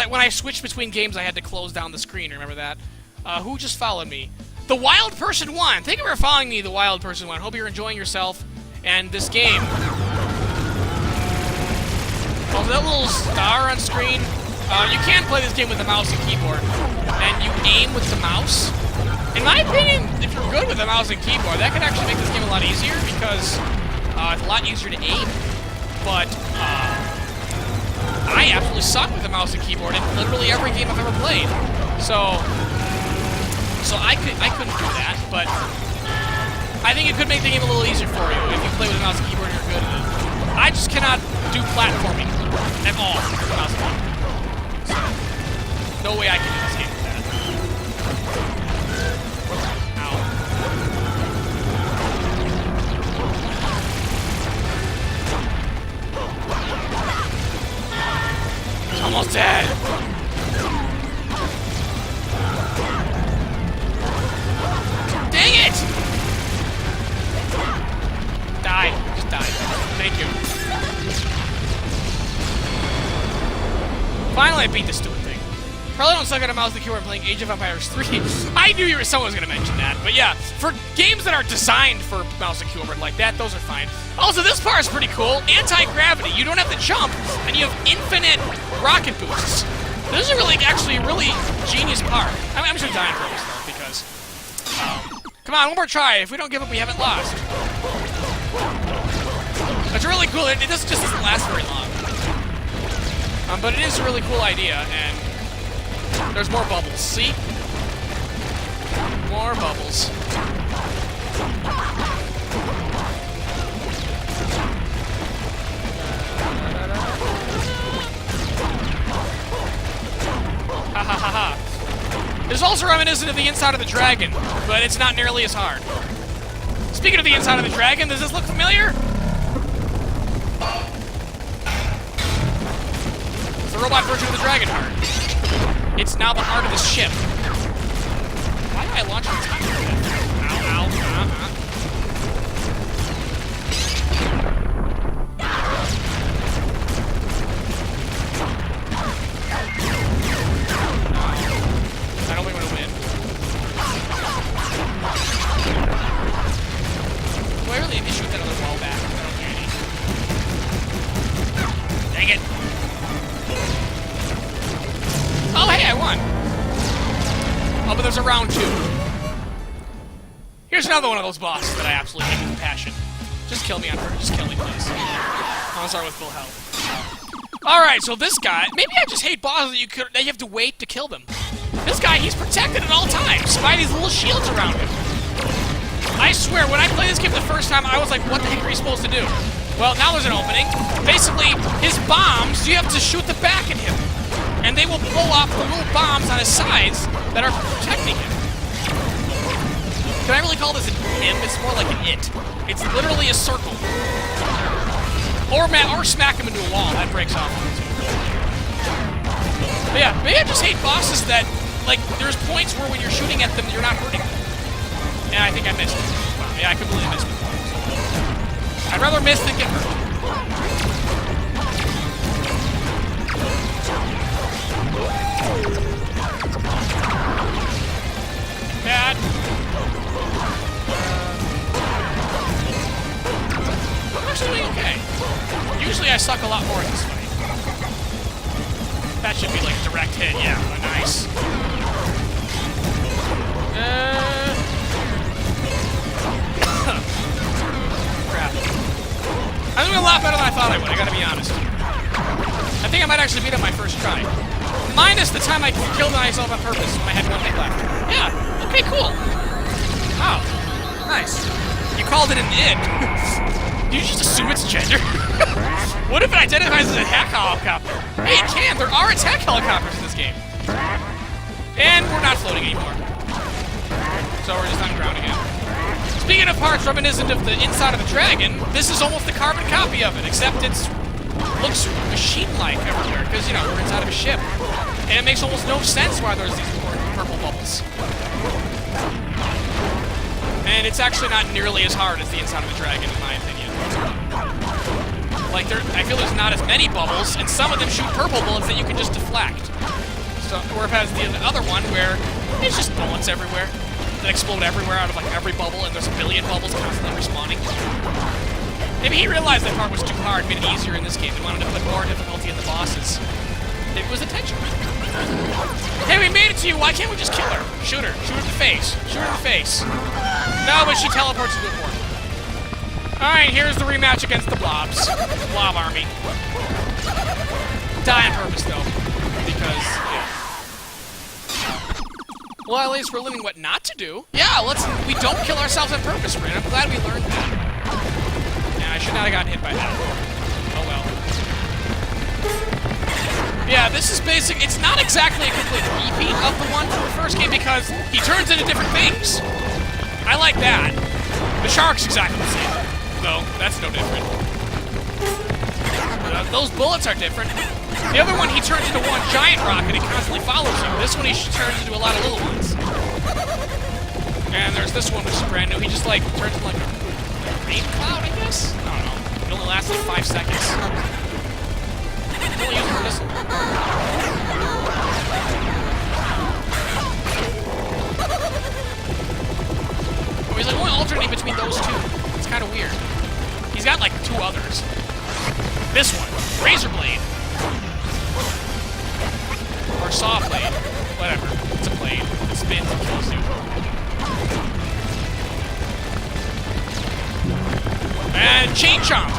S1: when I switched between games, I had to close down the screen, remember that? Who just followed me? The Wild Person 1! Thank you for following me, The Wild Person 1. Hope you're enjoying yourself and this game. Oh, that little star on screen. You can play this game with the mouse and keyboard. And you aim with the mouse. In my opinion, if you're good with a mouse and keyboard, that could actually make this game a lot easier because it's a lot easier to aim. But I absolutely suck with a mouse and keyboard in literally every game I've ever played. So I couldn't do that, but I think it could make the game a little easier for you if you play with a mouse and keyboard and you're good at it. I just cannot do platforming at all with a mouse and keyboard. So, no way I can do this game with that. Almost dead. Dang it! Die. Just die. Thank you. Finally, I beat this stupid thing. Probably don't suck at a mouse and keyboard playing Age of Empires 3. I knew someone was going to mention that. But yeah, for games that are designed for mouse and keyboard like that, those are fine. Also, this part is pretty cool. Anti-gravity. You don't have to jump, and you have infinite rocket boosts. This is actually a really genius part. I'm just dying for this, though, because... come on, one more try. If we don't give up, we haven't lost. It's really cool. It just doesn't last very long. But it is a really cool idea, and... there's more bubbles. See? More bubbles. Ha ha ha ha. It's also reminiscent of the inside of the dragon, but it's not nearly as hard. Speaking of the inside of the dragon, does this look familiar? It's the robot version of the dragon heart. It's now the heart of the ship. Why do I launched the time. Ow, ow, I don't think I'm gonna win. Do I really need to shoot that other wall back? I don't hear any. Dang it! Oh, hey, I won! Oh, but there's a round 2. Here's another one of those bosses that I absolutely hate with passion. Just kill me on her. Just kill me, please. I'll start with full health. Alright, so this guy... Maybe I just hate bosses that you have to wait to kill them. This guy, he's protected at all times by these little shields around him. I swear, when I played this game the first time, I was like, what the heck are you supposed to do? Well, now there's an opening. Basically, his bombs, you have to shoot the back at him. And they will blow up the little bombs on his sides that are protecting him. Can I really call this an him? It's more like an it. It's literally a circle. Or smack him into a wall. That breaks off. But yeah, maybe I just hate bosses that, like, there's points where when you're shooting at them, you're not hurting them. And I think I missed it. Wow, yeah, I completely missed it. I'd rather miss than get hurt. Bad. I'm actually doing okay. Usually I suck a lot more in this fight. That should be like a direct hit, yeah. Oh, nice. Crap. I'm doing a lot better than I thought I would, I gotta be honest. I think I might actually beat it my first try. Minus the time I killed myself on purpose when I had 1 hit left. Yeah, okay, cool. Oh, nice. You called it an id. Did you just assume it's gender? What if it identifies as a attack helicopter? Hey, it can! There are attack helicopters in this game. And we're not floating anymore. So we're just on ground again. Speaking of parts reminiscent of the inside of a dragon, this is almost a carbon copy of it, except it looks machine-like everywhere, because, you know, we're inside of a ship. And it makes almost no sense why there's these purple bubbles. And it's actually not nearly as hard as the inside of a dragon, in my opinion. Like, I feel there's not as many bubbles, and some of them shoot purple bullets that you can just deflect. So, whereas the other one, where it's just bullets everywhere that explode everywhere out of, like, every bubble, and there's a billion bubbles constantly respawning. Maybe he realized that part was too hard, made it easier in this game, and wanted to put more difficulty in the bosses. It was intentional. Hey, we made it to you! Why can't we just kill her? Shoot her. Shoot her in the face. Shoot her in the face. No, but she teleports into the port. Alright, here's the rematch against the blobs. Blob army. Die on purpose, though. Because, yeah. Well, at least we're learning what not to do. Yeah, we don't kill ourselves on purpose, Rin. I'm glad we learned that. Yeah, I should not have gotten hit by that. Oh well. Yeah, this is basic. It's not exactly a complete repeat of the one from the first game because he turns into different things. I like that. The shark's exactly the same, though. That's no different. Those bullets are different. The other one, he turns into one giant rocket and constantly follows you. This one, he turns into a lot of little ones. And there's this one, which is brand new. He just, like, turns into, like, a rain cloud, I guess? I don't know. It only lasts, like, 5 seconds. Only use it for this one. Oh, he's, like, only alternating between those two. It's kind of weird. He's got, like, 2 others. This one, Razor Blade. Or Saw Blade. Whatever. It's a blade. It spins and kills you. And Chain Chomp.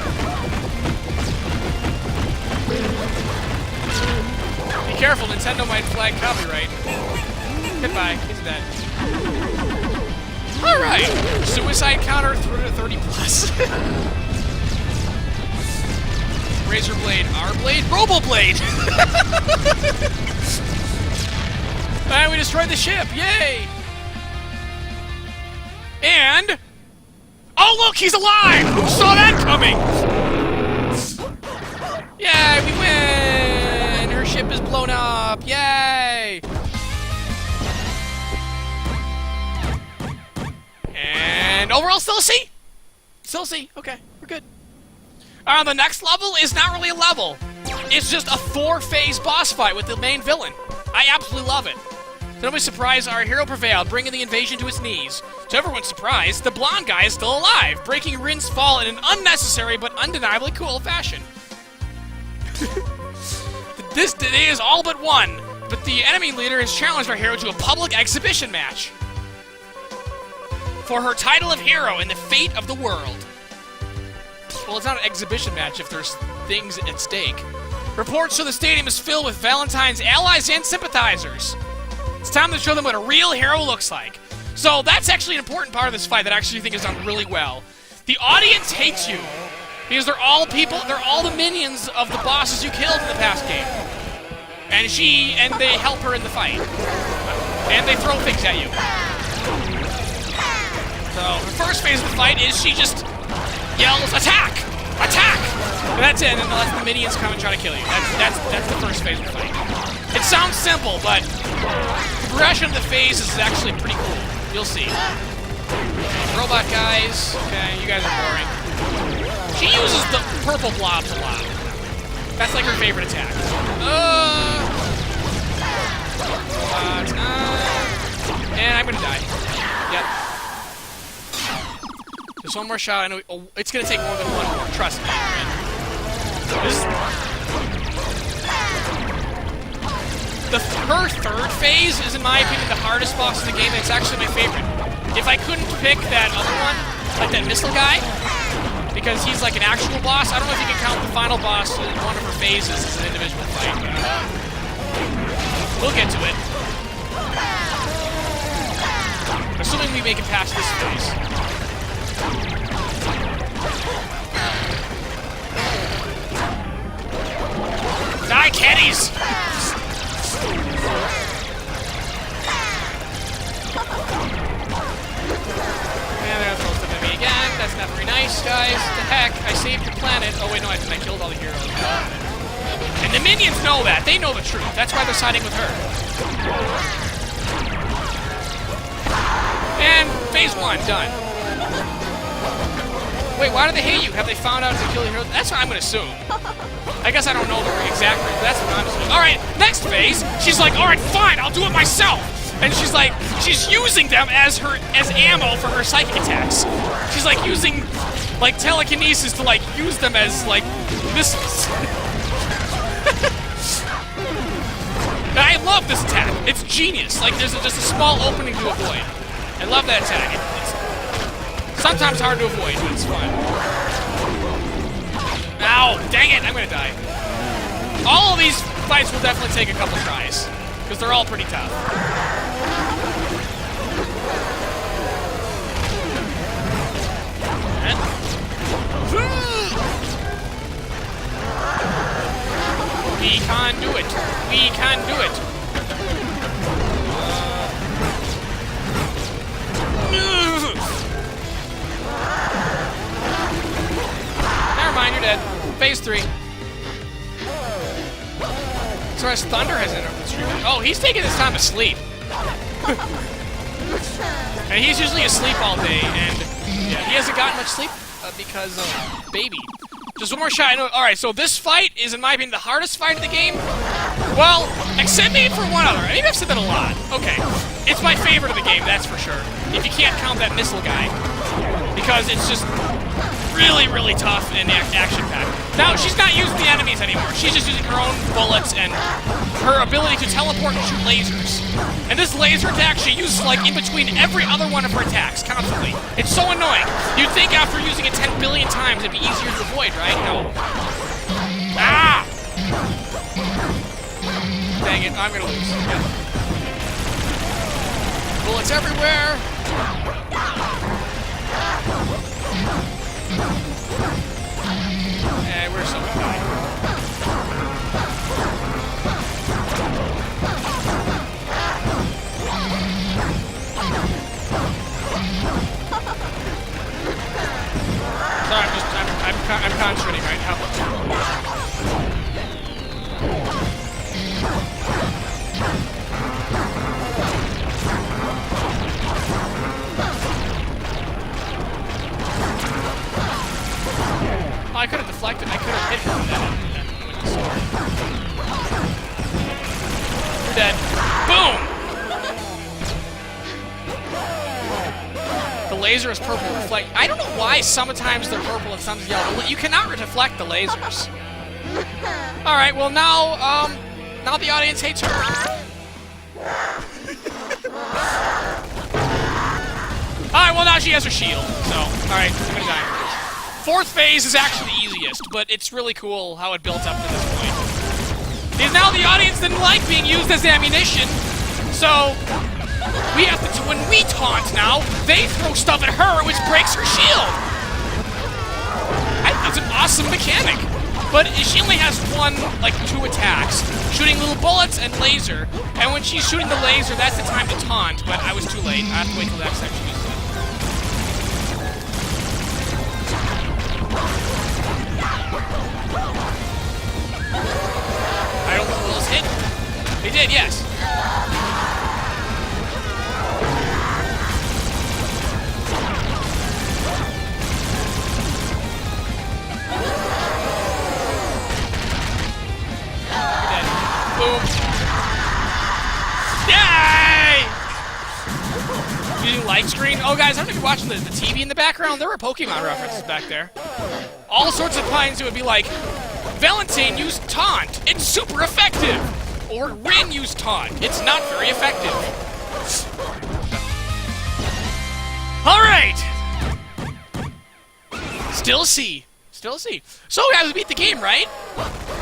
S1: Be careful, Nintendo might flag copyright. Goodbye. He's dead. Alright. Suicide counter 30 plus. Razor Blade, R-Blade, Robo-Blade! And we destroyed the ship, yay! And... oh look, he's alive! Who saw that coming? Yay, we win! Her ship is blown up, yay! And overall, still a C? Still a C. Okay, we're good. The next level is not really a level. It's just a 4-phase boss fight with the main villain. I absolutely love it. To nobody's surprise, our hero prevailed, bringing the invasion to his knees. To everyone's surprise, the blonde guy is still alive, breaking Rin's fall in an unnecessary but undeniably cool fashion. This day is all but won, but the enemy leader has challenged our hero to a public exhibition match for her title of hero and the fate of the world. Well, it's not an exhibition match if there's things at stake. Reports show the stadium is filled with Valentine's allies and sympathizers. It's time to show them what a real hero looks like. So that's actually an important part of this fight that I actually think is done really well. The audience hates you because they're all the minions of the bosses you killed in the past game. And they help her in the fight. And they throw things at you. So the first phase of the fight is she just yells, "Attack! Attack!" And that's it, and then the minions come and try to kill you. That's the first phase of the fight. It sounds simple, but the progression of the phases is actually pretty cool. You'll see. Robot guys. Okay, you guys are boring. She uses the purple blobs a lot. That's like her favorite attack. And I'm gonna die. Yep. Just one more shot. I know it's gonna take more than one more. Trust me. Her third phase is, in my opinion, the hardest boss in the game. It's actually my favorite. If I couldn't pick that other one, like that missile guy, because he's like an actual boss, I don't know if you can count the final boss in one of her phases as an individual fight. We'll get to it. Assuming we make it past this phase. Die, caddies! And they're supposed to hit me again. That's not very nice, guys. The heck? I saved your planet. Oh, wait, no, I didn't. I killed all the heroes. And the minions know that. They know the truth. That's why they're siding with her. And phase 1, done. Wait, why do they hate you? Have they found out to kill the heroes? That's what I'm going to assume. I guess I don't know the exact reason. That's what I'm assuming. Alright, next phase. She's like, alright, fine, I'll do it myself. And she's like, she's using them as ammo for her psychic attacks. She's like using, like, telekinesis to, like, use them as, like, missiles. I love this attack. It's genius. Like, there's just a small opening to avoid. I love that attack. It's sometimes hard to avoid, but it's fun. Ow! Dang it! I'm gonna die. All of these fights will definitely take a couple tries, because they're all pretty tough. We can do it. We can do it. Never mind, you're dead. Phase 3. So as Thunder has interrupted the stream. Oh, he's taking his time to sleep. And he's usually asleep all day, and yeah, he hasn't gotten much sleep because of baby. Just one more shot. Alright, so this fight is, in my opinion, the hardest fight of the game. Well, except maybe for one other. Maybe I've said that a lot. Okay. It's my favorite of the game, that's for sure. If you can't count that missile guy. Because it's just really, really tough and action-packed. Now, she's not using the enemies anymore. She's just using her own bullets and her ability to teleport and shoot lasers. And this laser attack she uses, like, in between every other one of her attacks, constantly. It's so annoying. You'd think after using it 10 billion times, it'd be easier to avoid, right? No. Ah! Dang it, I'm gonna lose. Yeah. Bullets everywhere! And we're so gonna die. Sorry, I'm concentrating right now. You're dead. Boom! The laser is purple reflect. I don't know why sometimes they're purple and sometimes yellow. You cannot deflect the lasers. Alright, well now, now the audience hates her. Alright, well now she has her shield, so, alright, I'm gonna die. Fourth phase is actually the easiest, but it's really cool how it built up to this point. Because now the audience didn't like being used as ammunition, so we have to, when we taunt now, they throw stuff at her, which breaks her shield! I think that's an awesome mechanic. But she only has two attacks, shooting little bullets and laser. And when she's shooting the laser, that's the time to taunt, but I was too late. I have to wait till the next time she uses it. I don't know if those hit. They did, yes. Boom. Yay! Using light screen. Oh, guys, I don't know if you're watching the TV in the background. There were Pokemon references back there. All sorts of times it would be like, Valentine used taunt. It's super effective. Or Rin used taunt. It's not very effective. All right. Still C. Still C. So, guys, we beat the game, right?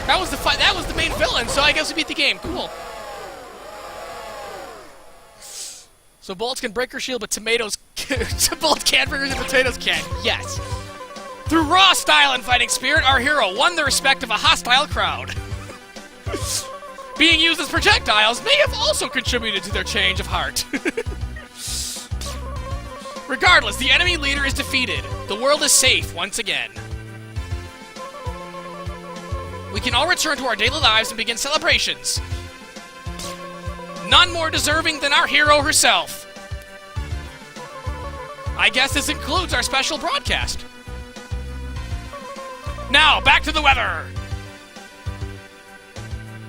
S1: That was the fight. That was the main villain, so I guess we beat the game. Cool. So bullets can break her shield, but tomatoes bullets can't break her shield, potatoes can't. Yes. Through raw style and fighting spirit, our hero won the respect of a hostile crowd. Being used as projectiles may have also contributed to their change of heart. Regardless, the enemy leader is defeated. The world is safe once again. We can all return to our daily lives and begin celebrations. None more deserving than our hero herself. I guess this includes our special broadcast. Now, back to the weather.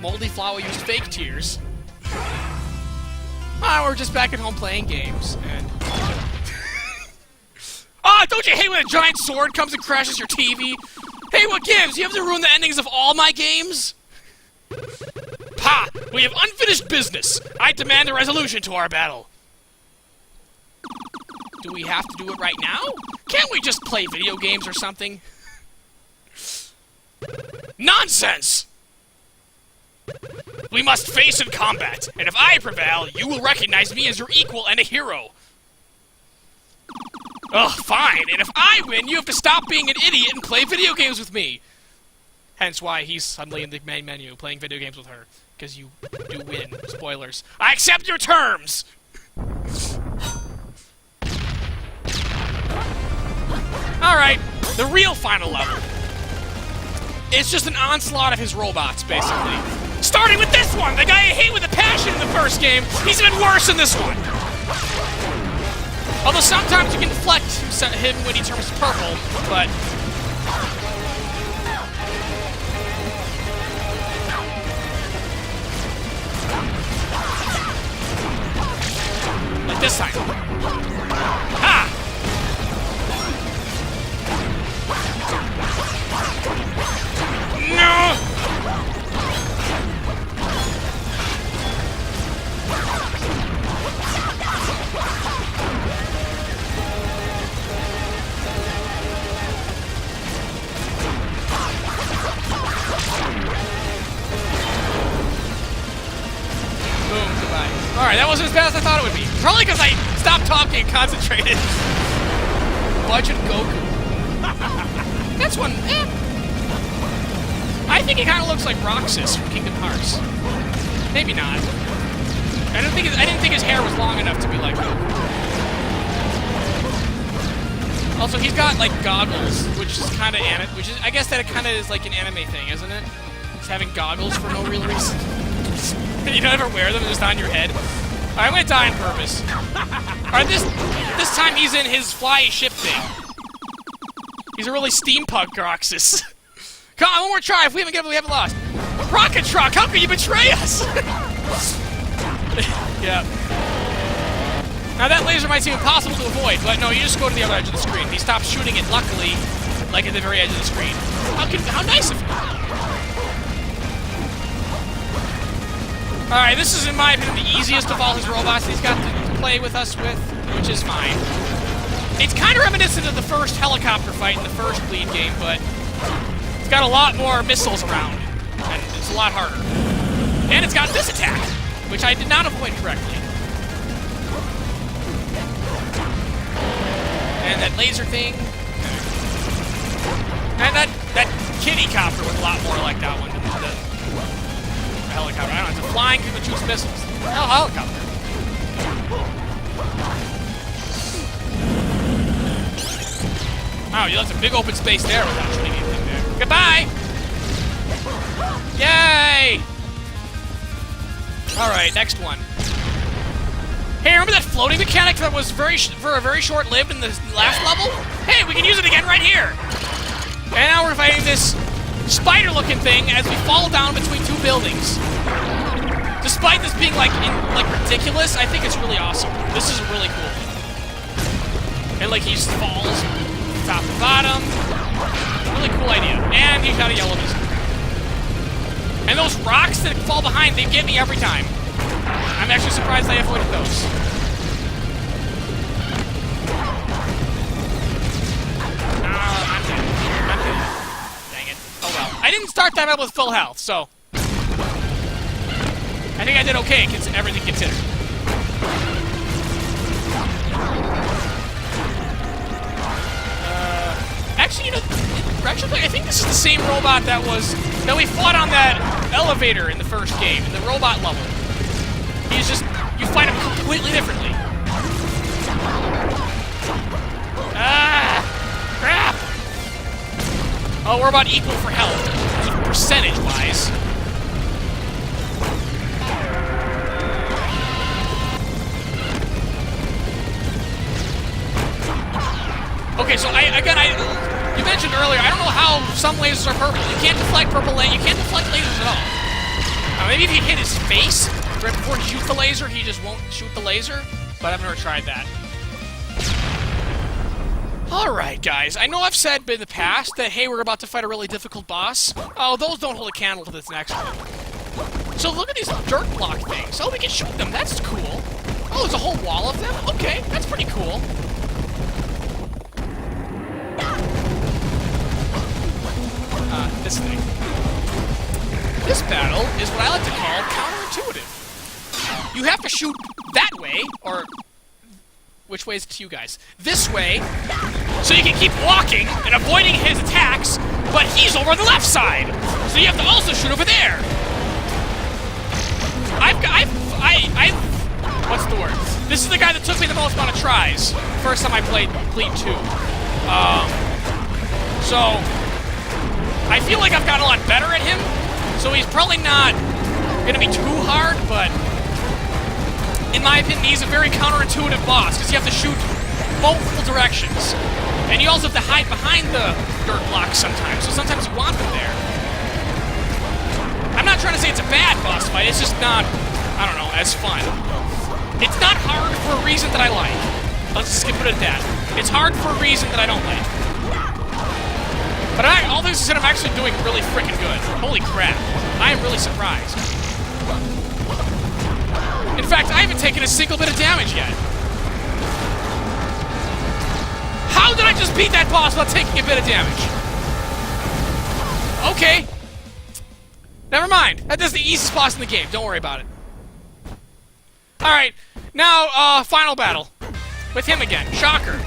S1: Moldy Flower used fake tears. We're just back at home playing games, and... don't you hate when a giant sword comes and crashes your TV? Hey, what gives? You have to ruin the endings of all my games? Ha! We have unfinished business. I demand a resolution to our battle. Do we have to do it right now? Can't we just play video games or something? Nonsense! We must face in combat, and if I prevail, you will recognize me as your equal and a hero. Ugh, fine. And if I win, you have to stop being an idiot and play video games with me. Hence why he's suddenly in the main menu playing video games with her. Because you do win. Spoilers. I accept your terms! Alright, the real final level. It's just an onslaught of his robots, basically. Starting with this one! The guy I hate with a passion in the first game, he's even worse in this one! Although sometimes you can deflect him when he turns purple, but... like this time. Ha! No! Boom, goodbye. Alright, that wasn't as bad as I thought it would be. Probably because I stopped talking and concentrated. Budget Goku. That's one, I think he kind of looks like Roxas from Kingdom Hearts. Maybe not. I didn't think his hair was long enough to be like Goku. Also, he's got like goggles, which is kind of I guess that it kind of is like an anime thing, isn't it? Just having goggles for no real reason. You don't ever wear them, they're just on your head. Alright, I'm gonna die on purpose. Alright, this time he's in his fly ship thing. He's a really steampunk Roxas. Come on, one more try. If we haven't given, we haven't lost. Rocket Truck, how can you betray us? Yeah. Now that laser might seem impossible to avoid, but no, you just go to the other edge of the screen. He stops shooting it, luckily, like at the very edge of the screen. How nice of him. Alright, this is, in my opinion, the easiest of all his robots he's got to play with us with, which is fine. It's kind of reminiscent of the first helicopter fight in the first Bleed game, but it's got a lot more missiles around, and it's a lot harder. And it's got this attack, which I did not avoid correctly. And that laser thing. And that kitty copter was a lot more like that one than the helicopter. I don't know, it's a flying thing that shoots missiles. Helicopter. Wow, you left a big open space there without shooting anything there. Goodbye! Yay! Alright, next one. Hey, remember that floating mechanic that was very short-lived in the last level? Hey, we can use it again right here! And now we're fighting this spider-looking thing as we fall down between two buildings. Despite this being, like ridiculous, I think it's really awesome. This is really cool. And, like, he just falls top to bottom. Really cool idea. And he's got a yellow missile. And those rocks that fall behind, they get me every time. I'm actually surprised I avoided those. I'm dead. Dang it. Oh well. I didn't start that up with full health, so I think I did okay, everything considered. Actually, you know, I think this is the same robot that we fought on that elevator in the first game, in the robot level. He's just, you fight him completely differently. Ah! Crap! Oh, we're about equal for health, percentage-wise. Okay, so you mentioned earlier, I don't know how some lasers are purple. You can't deflect purple lasers. You can't deflect lasers at all. Maybe if you hit his face right before he shoots the laser, he just won't shoot the laser. But I've never tried that. Alright, guys. I know I've said in the past that, hey, we're about to fight a really difficult boss. Oh, those don't hold a candle to this next one. So look at these dirt block things. Oh, we can shoot them. That's cool. Oh, there's a whole wall of them? Okay, that's pretty cool. This thing. This battle is what I like to call counterintuitive. You have to shoot that way, or which way is it to you guys? This way, so you can keep walking and avoiding his attacks, but he's over on the left side, so you have to also shoot over there. What's the word? This is the guy that took me the most amount of tries. First time I played Bleed 2. So I feel like I've gotten a lot better at him, so he's probably not gonna be too hard, but in my opinion, he's a very counterintuitive boss, because you have to shoot multiple directions. And you also have to hide behind the dirt blocks sometimes, so sometimes you want them there. I'm not trying to say it's a bad boss fight, it's just not, I don't know, as fun. It's not hard for a reason that I like. Let's just put it at that. It's hard for a reason that I don't like. But all this said, I'm actually doing really freaking good. Holy crap. I am really surprised. In fact, I haven't taken a single bit of damage yet. How did I just beat that boss without taking a bit of damage? Okay. Never mind. That is the easiest boss in the game. Don't worry about it. Alright. Now, final battle. With him again. Shocker.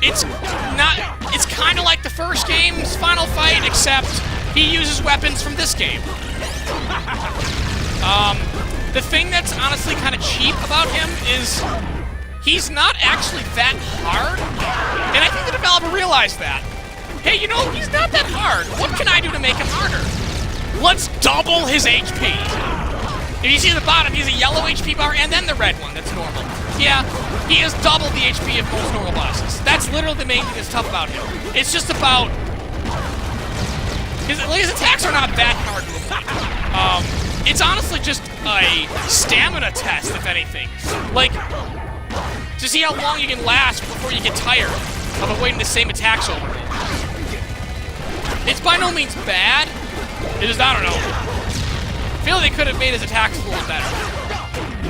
S1: It's kind of like the first game's final fight, except he uses weapons from this game. The thing that's honestly kind of cheap about him is he's not actually that hard, and I think the developer realized that. Hey, you know, he's not that hard. What can I do to make him harder? Let's double his HP. If you see at the bottom, he has a yellow HP bar and then the red one that's normal. Yeah, he has double the HP of most normal bosses. That's literally the main thing that's tough about him. It's just about His attacks are not that hard to avoid. It's honestly just a stamina test, if anything. Like, to see how long you can last before you get tired of avoiding the same attacks over and over. It's by no means bad. It is, I don't know. I feel they could have made his attacks a little better.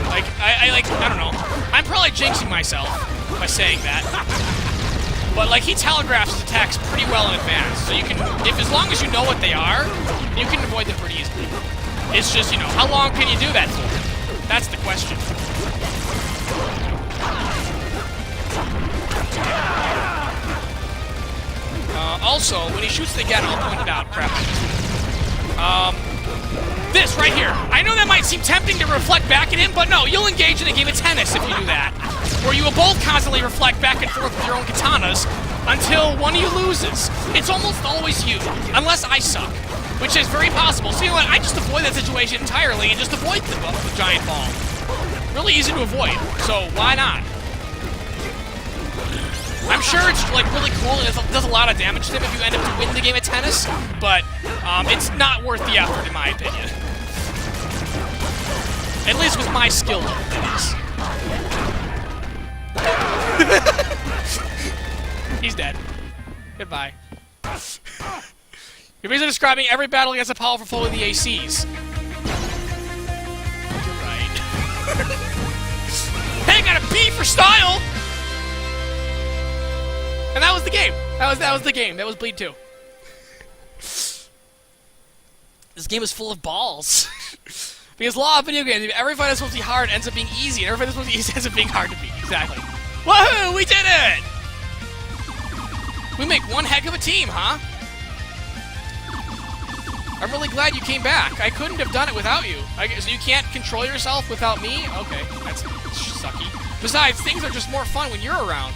S1: Like, I don't know. I'm probably jinxing myself by saying that. But, like, he telegraphs his attacks pretty well in advance. So you can, as long as you know what they are, you can avoid them pretty easily. It's just, you know, how long can you do that for? That's the question. Also, when he shoots it again, I'll point it out. Crap. This right here. I know that might seem tempting to reflect back at him, but no, you'll engage in a game of tennis if you do that. Where you will both constantly reflect back and forth with your own katanas until one of you loses. It's almost always you, unless I suck, which is very possible. So you know what, I just avoid that situation entirely and just avoid the giant ball. Really easy to avoid, so why not? I'm sure it's like really cool and it does a lot of damage to him if you end up to win the game of tennis, but it's not worth the effort in my opinion. At least with my skill level, that is. He's dead. Goodbye. You're basically describing every battle against a powerful foe in the ACs. You're right. Hey, got a B for style! And that was the game. That was the game. That was Bleed 2. This game is full of balls. Because law of video games, if every fight is supposed to be hard ends up being easy, and every fight is supposed to be easy ends up being hard to beat. Exactly. Woohoo! We did it! We make one heck of a team, huh? I'm really glad you came back. I couldn't have done it without you. So you can't control yourself without me? Okay, that's sucky. Besides, things are just more fun when you're around.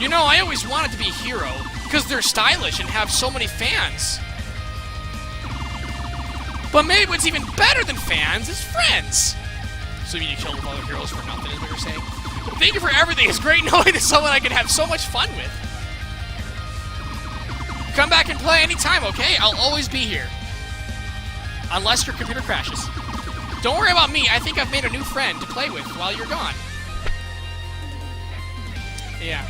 S1: You know, I always wanted to be a hero, because they're stylish and have so many fans. But maybe what's even better than fans is friends. So you killed other heroes for nothing, is what you're saying? Thank you for everything. It's great knowing there's someone I can have so much fun with. Come back and play anytime, okay? I'll always be here. Unless your computer crashes. Don't worry about me. I think I've made a new friend to play with while you're gone. Yeah.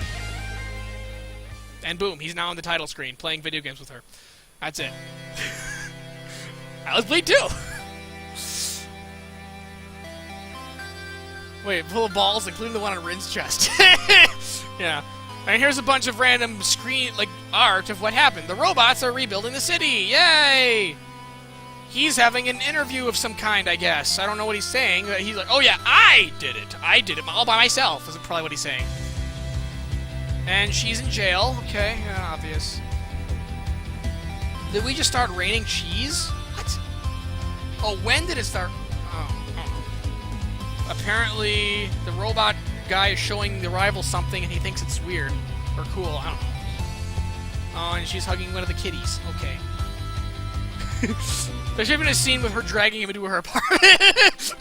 S1: And boom, he's now on the title screen, playing video games with her. That's it. That was Bleed 2! Wait, full of balls, including the one on Rin's chest. Yeah. And here's a bunch of random art of what happened. The robots are rebuilding the city! Yay! He's having an interview of some kind, I guess. I don't know what he's saying, but he's like, oh yeah, I did it! I did it all by myself, is probably what he's saying. And she's in jail. Okay, yeah, obvious. Did we just start raining cheese? What? Oh, when did it start? Oh. Apparently, the robot guy is showing the rival something and he thinks it's weird. Or cool, I don't know. Oh, and she's hugging one of the kitties. Okay. There should have been a scene with her dragging him into her apartment.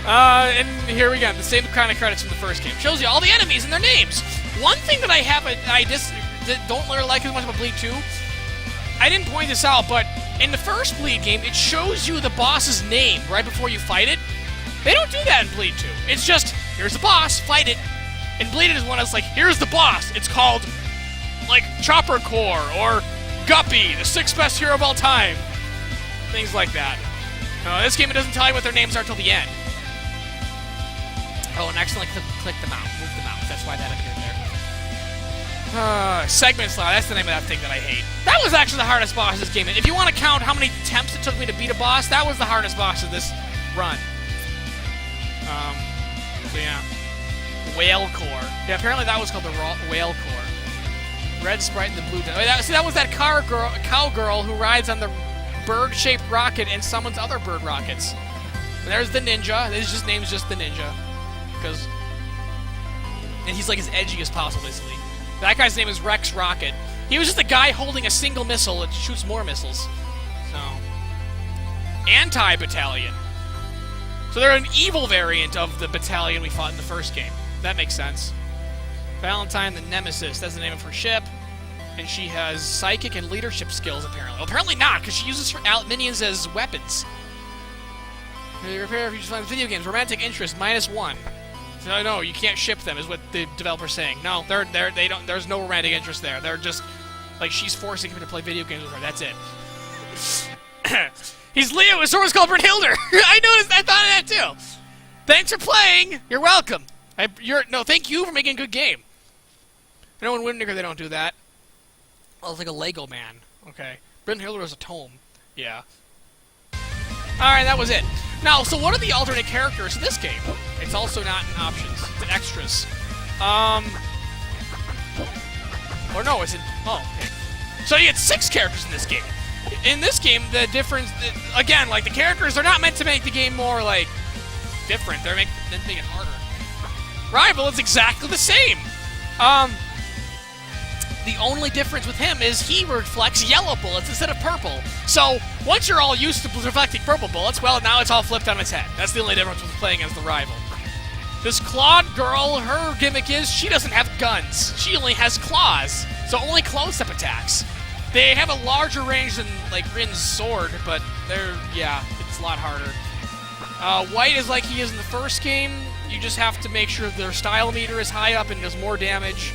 S1: And here we go, the same kind of credits from the first game. Shows you all the enemies and their names. One thing that I have, don't really like as much about Bleed 2, I didn't point this out, but in the first Bleed game, it shows you the boss's name right before you fight it. They don't do that in Bleed 2. It's just, here's the boss, fight it. And Bleed is one that's like, here's the boss. It's called, like, Chopper Core, or Guppy, the 6th best hero of all time. Things like that. This game, it doesn't tell you what their names are till the end. Oh, and accidentally click them out. Move them out. That's why that appeared there. Segment Slayer. That's the name of that thing that I hate. That was actually the hardest boss of this game. If you want to count how many attempts it took me to beat a boss, that was the hardest boss of this run. So yeah. Whale Core. Yeah, apparently that was called the Whale Core. Red Sprite and the blue... See, that was that cowgirl who rides on the bird-shaped rocket and summons other bird rockets. And there's the ninja. His name's just the ninja. And he's like as edgy as possible, basically. That guy's name is Rex Rocket. He was just a guy holding a single missile that shoots more missiles. So, Anti-Battalion. So they're an evil variant of the battalion we fought in the first game. That makes sense. Valentine the Nemesis. That's the name of her ship. And she has psychic and leadership skills, apparently. Well, apparently not, because she uses her minions as weapons. Repair if you just find video games. Romantic interest, -1. So, no, you can't ship them, is what the developer's saying. No, they don't. There's no romantic interest there. They're just, like, she's forcing him to play video games with her. That's it. He's Leo. His sword is called Brunhilde. I noticed. I thought of that too. Thanks for playing. You're welcome. Thank you for making a good game. I know in Windinger they don't do that. Oh, it's like a Lego man. Okay. Brunhilde is a tome. Yeah. Alright, that was it. Now, so what are the alternate characters in this game? It's also not in options. It's in extras. Or no, it's in... Oh, okay. So you get 6 characters in this game. In this game, the difference... Again, like, the characters are not meant to make the game more, like, different. They're meant to make it harder. Rival is exactly the same. The only difference with him is he reflects yellow bullets instead of purple. So, once you're all used to reflecting purple bullets, well, now it's all flipped on its head. That's the only difference with playing as the rival. This Claude girl, her gimmick is she doesn't have guns. She only has claws. So only close-up attacks. They have a larger range than, like, Rin's sword, but yeah, it's a lot harder. White is like he is in the first game. You just have to make sure their style meter is high up and does more damage.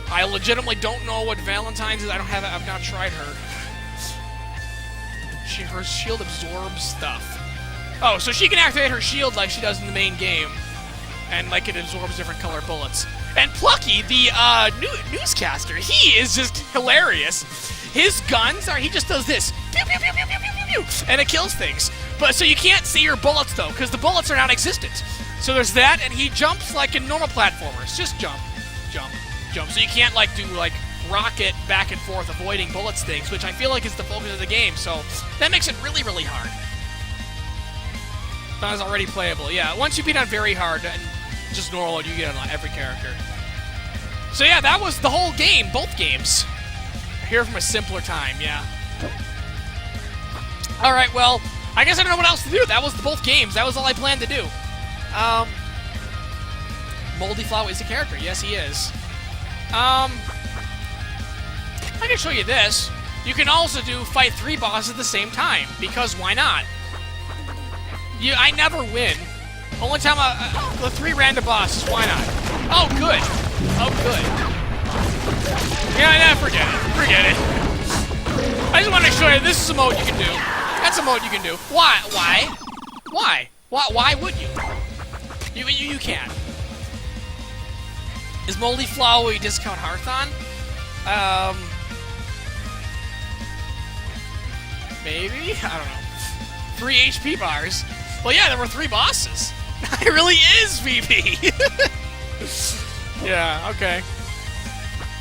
S1: I legitimately don't know what Valentine's is. I've not tried her. Her shield absorbs stuff. Oh, so she can activate her shield like she does in the main game. And, like, it absorbs different color bullets. And Plucky, the, newscaster, he is just hilarious. His guns he just does this. Pew, pew, pew, pew, pew, pew, pew, pew, and it kills things. But, so you can't see your bullets, though, because the bullets are non-existent. So there's that, and he jumps like in normal platformers. Just jump, jump, jump. So you can't, like, do, like, rocket back and forth avoiding bullets things, which I feel like is the focus of the game, so that makes it really, really hard. That was already playable, yeah. Once you beat on very hard and just normal, you get on every character. So yeah, that was the whole game, both games. Here from a simpler time, yeah. Alright, well, I guess I don't know what else to do. That was both games. That was all I planned to do. Moldy Flower is a character. Yes, he is. I can show you this. You can also fight 3 bosses at the same time, because why not? I never win. Only time the 3 random bosses, why not? Oh, good. Oh, good. Yeah, forget it. Forget it. I just want to show you, this is a mode you can do. That's a mode you can do. Why? Why? Why? Why would you? You can't. Is Moldy Flower a discount Hearthon? Maybe? I don't know. 3 HP bars. Well, yeah, there were 3 bosses. It really is VP. Yeah, okay.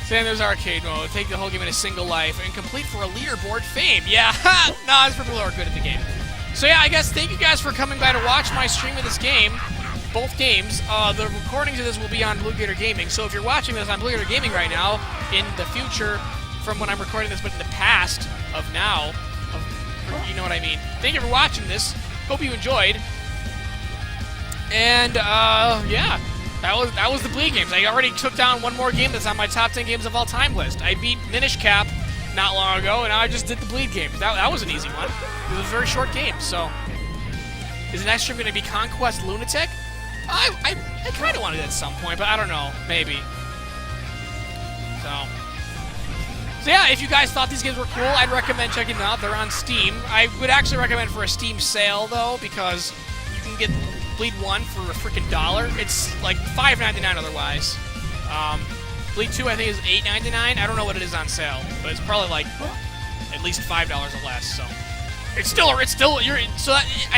S1: Sander's arcade mode. Take the whole game in a single life and complete for a leaderboard fame. Yeah, nah, these people are good at the game. So yeah, I guess thank you guys for coming by to watch my stream of this game. Both games. The recordings of this will be on Blue Gator Gaming. So if you're watching this on Blue Gator Gaming right now, in the future, from when I'm recording this, but in the past of now, you know what I mean. Thank you for watching this. Hope you enjoyed. And yeah, that was the Bleed games. I already took down one more game that's on my top 10 games of all time list. I beat Minish Cap not long ago, and now I just did the Bleed games. That was an easy one. It was a very short game. So, is the next stream going to be Conquest Lunatic? I kind of wanted it at some point, but I don't know. Maybe. So yeah, if you guys thought these games were cool, I'd recommend checking them out. They're on Steam. I would actually recommend for a Steam sale, though, because you can get Bleed 1 for a freaking $1. It's like $5.99 otherwise. Bleed 2, I think, is $8.99. I don't know what it is on sale, but it's probably like at least $5 or less. So it's still I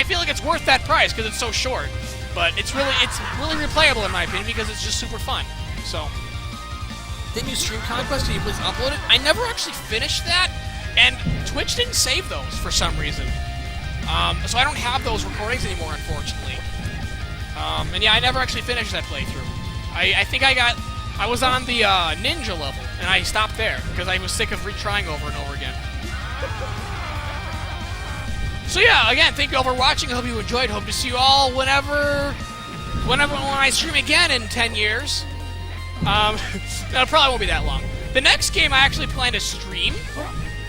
S1: feel like it's worth that price because it's so short. But it's really replayable in my opinion because it's just super fun. So. Didn't you stream Conquest? Can you please upload it? I never actually finished that, and Twitch didn't save those for some reason. So I don't have those recordings anymore, unfortunately. And yeah, I never actually finished that playthrough. I think I was on the ninja level, and I stopped there, because I was sick of retrying over and over again. So yeah, again, thank you all for watching. I hope you enjoyed. Hope to see you all when I stream again in 10 years. That probably won't be that long. The next game I actually plan to stream,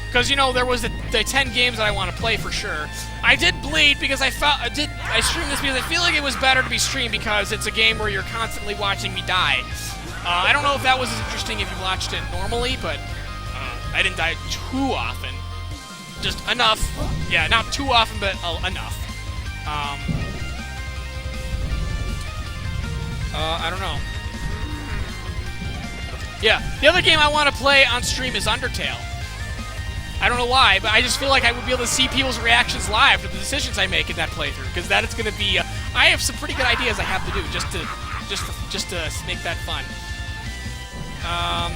S1: because, you know, there was the 10 games that I want to play for sure. I did Bleed because I streamed this because I feel like it was better to be streamed because it's a game where you're constantly watching me die. I don't know if that was as interesting if you watched it normally, but I didn't die too often. Just enough. Yeah, not too often, but enough. I don't know. Yeah, the other game I want to play on stream is Undertale. I don't know why, but I just feel like I would be able to see people's reactions live to the decisions I make in that playthrough, because that is going to be. I have some pretty good ideas I have to do just to make that fun. I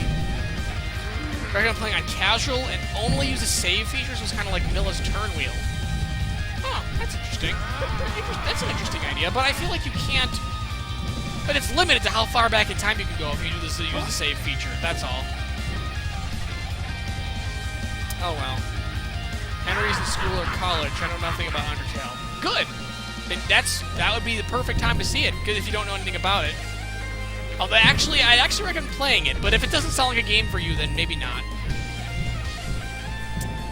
S1: recommend playing on casual and only use the save features. Was kind of like Milla's turn wheel. Oh, that's interesting. That's an interesting idea, but I feel like you can't. But it's limited to how far back in time you can go if you use the save feature. That's all. Oh well. Henry's in school or college. I know nothing about Undertale. Good. And that would be the perfect time to see it, because if you don't know anything about it. Although I'd actually recommend playing it, but if it doesn't sound like a game for you, then maybe not.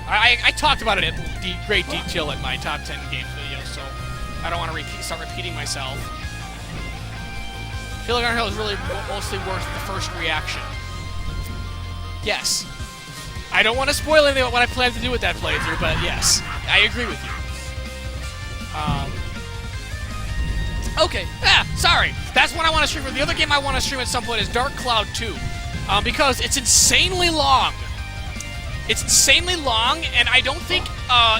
S1: I talked about it in great detail in my top 10 games video, so I don't want to start repeating myself. I feel like Undertale is really mostly worth the first reaction. Yes. I don't want to spoil anything about what I plan to do with that playthrough, but yes, I agree with you. Okay. Sorry. That's what I want to stream. The other game I want to stream at some point is Dark Cloud 2, because it's insanely long. It's insanely long, and I don't think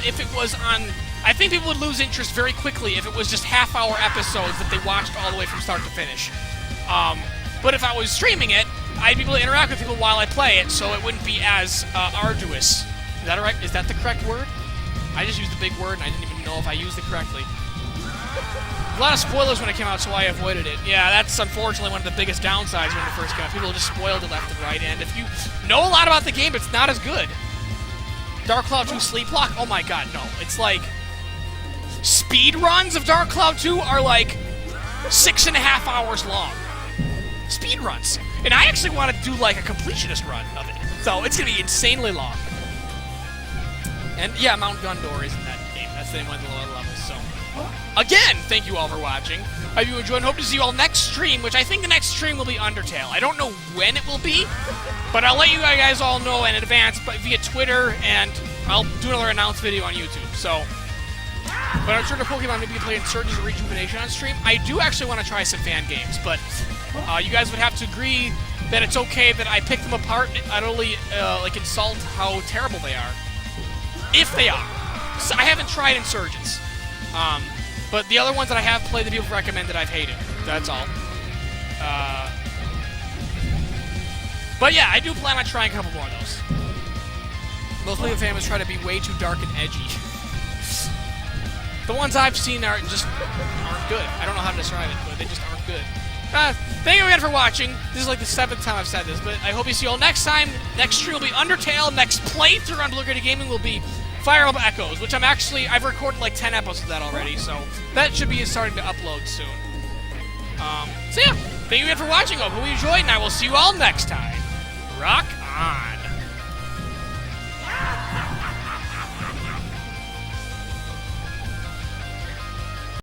S1: if it was on... I think people would lose interest very quickly if it was just half-hour episodes that they watched all the way from start to finish. But if I was streaming it, I'd be able to interact with people while I play it, so it wouldn't be as arduous. Is that right? Is that the correct word? I just used the big word, and I didn't even know if I used it correctly. A lot of spoilers when it came out, so I avoided it. Yeah, that's unfortunately one of the biggest downsides when it first came out. People just spoiled it left and right, and if you know a lot about the game, it's not as good. Dark Cloud 2 Sleep Lock? Oh my god, no. It's like... Speed runs of Dark Cloud 2 are like 6.5 hours long. Speed runs. And I actually want to do like a completionist run of it. So it's going to be insanely long. And yeah, Mount Gundor is in that game. That's the name of the lower levels. So again, thank you all for watching. I hope you enjoyed and hope to see you all next stream, which I think the next stream will be Undertale. I don't know when it will be, but I'll let you guys all know in advance via Twitter, and I'll do another announce video on YouTube. So, but I'm sure the Pokemon maybe play Insurgents or Rejuvenation on stream. I do actually want to try some fan games, but you guys would have to agree that it's okay that I pick them apart and utterly like insult how terrible they are. If they are. So I haven't tried Insurgents. But the other ones that I have played that people have recommended, I've hated. That's all. But yeah, I do plan on trying a couple more of those. Most League of Famous try to be way too dark and edgy. The ones I've seen aren't good. I don't know how to describe it, but they just aren't good. Thank you again for watching. This is like the 7th time I've said this, but I hope you see you all next time. Next stream will be Undertale. Next playthrough on Blue Gritty Gaming will be Fire Emblem Echoes, which I've recorded like 10 episodes of that already, so that should be starting to upload soon. So yeah, thank you again for watching. I hope you enjoyed, and I will see you all next time. Rock on!